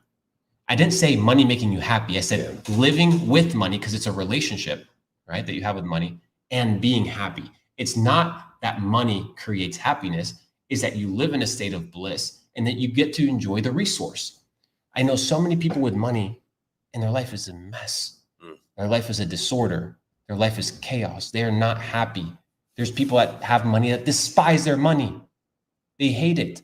I didn't say money making you happy. I said living with money, because it's a relationship, right, that you have with money, and being happy. It's not that money creates happiness, is that you live in a state of bliss and that you get to enjoy the resource. I know so many people with money and their life is a mess. Their life is a disorder. Their life is chaos. They are not happy. There's people that have money that despise their money. They hate it.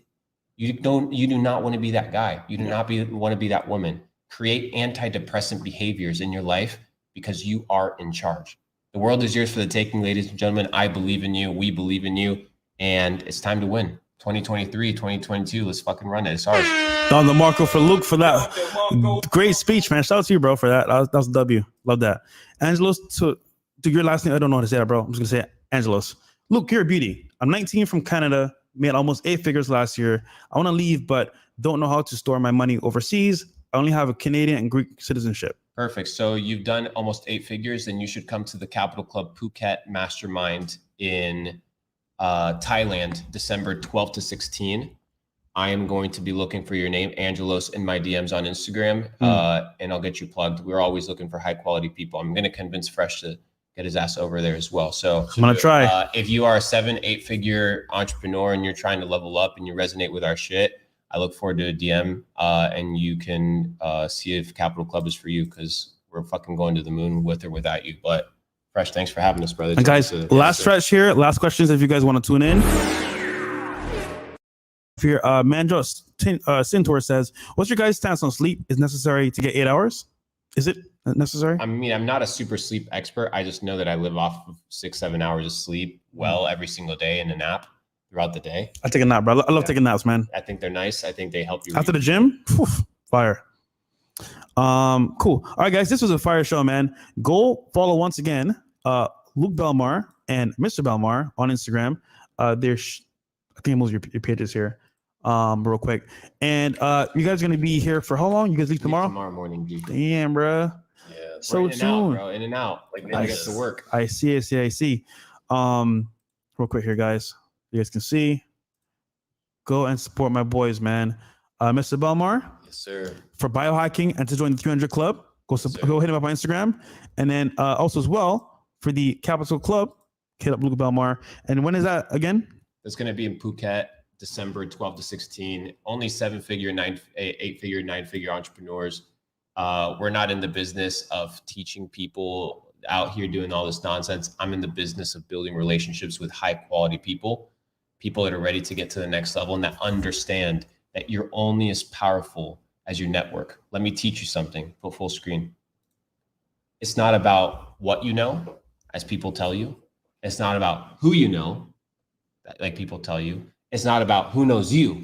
You do not want to be that guy. You do not want to be that woman. Create antidepressant behaviors in your life, because you are in charge. The world is yours for the taking, ladies and gentlemen. I believe in you. We believe in you. And it's time to win. 2023, 2022. Let's fucking run it. It's ours. Don DeMarco for Luke for that great speech, man. Shout out to you, bro, for that. That was a W. Love that. Angelos, to your last name, I don't know how to say that, bro. I'm just going to say Angelos. Luke, you're a beauty. I'm 19 from Canada. Made almost 8 figures last year. I want to leave, but don't know how to store my money overseas. I only have a Canadian and Greek citizenship. Perfect. So you've done almost 8 figures, then you should come to the Capital Club Phuket Mastermind in Thailand, December 12th to 16. I am going to be looking for your name, Angelos, in my DMs on Instagram, and I'll get you plugged. We're always looking for high quality people. I'm going to convince Fresh to get his ass over there as well. So I'm going to try. If you are a 7-8 figure entrepreneur and you're trying to level up and you resonate with our shit, I look forward to a DM, and you can see if Capital Club is for you, because we're fucking going to the moon with or without you. But Fresh, thanks for having us, brother. And guys, last stretch here, last questions if you guys want to tune in. If you're Mandros Sintor says, what's your guys' stance on sleep? Is necessary to get 8 hours? Is it necessary? I mean, I'm not a super sleep expert. I just know that I live off of 6-7 hours of sleep every single day, and a nap throughout the day. I take a nap, bro. I love taking naps, man. I think they're nice. I think they help you. After the gym, fire. Cool. All right, guys, this was a fire show, man. Go follow once again Luke Belmar and Mr. Belmar on Instagram. I think I'm losing your pages here real quick. And you guys are going to be here for how long? You guys leave tomorrow? Tomorrow morning, dude. Damn, bro. Yeah. So in and soon. out, bro. In and out. Like, then I get to work. I see. Real quick here, guys. You guys can see. Go and support my boys, man. Mr. Belmar. Yes, sir. For biohacking and to join the 300 Club, go hit him up on Instagram. And then also as well for the Capital Club, hit up Luke Belmar. And when is that again? It's going to be in Phuket, December 12 to 16. Only 7-figure, 8-figure, 9-figure entrepreneurs. We're not in the business of teaching people out here doing all this nonsense. I'm in the business of building relationships with high quality people that are ready to get to the next level and that understand that you're only as powerful as your network. Let me teach you something. Put full screen. It's not about what you know, as people tell you. It's not about who you know, like people tell you. It's not about who knows you.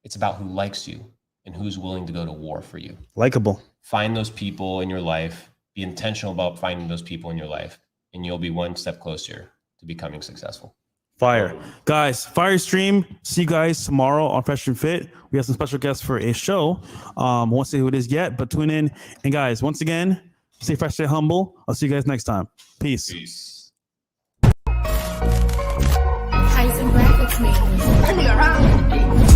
It's about who likes you and who's willing to go to war for you. Likeable. Find those people in your life. Be intentional about finding those people in your life, and you'll be one step closer to becoming successful. Fire. Guys, fire stream. See you guys tomorrow on Fresh and Fit. We have some special guests for a show. Won't say who it is yet, but tune in. And guys, once again, stay fresh, stay humble. I'll see you guys next time. Peace. Tyson Graphics Makers.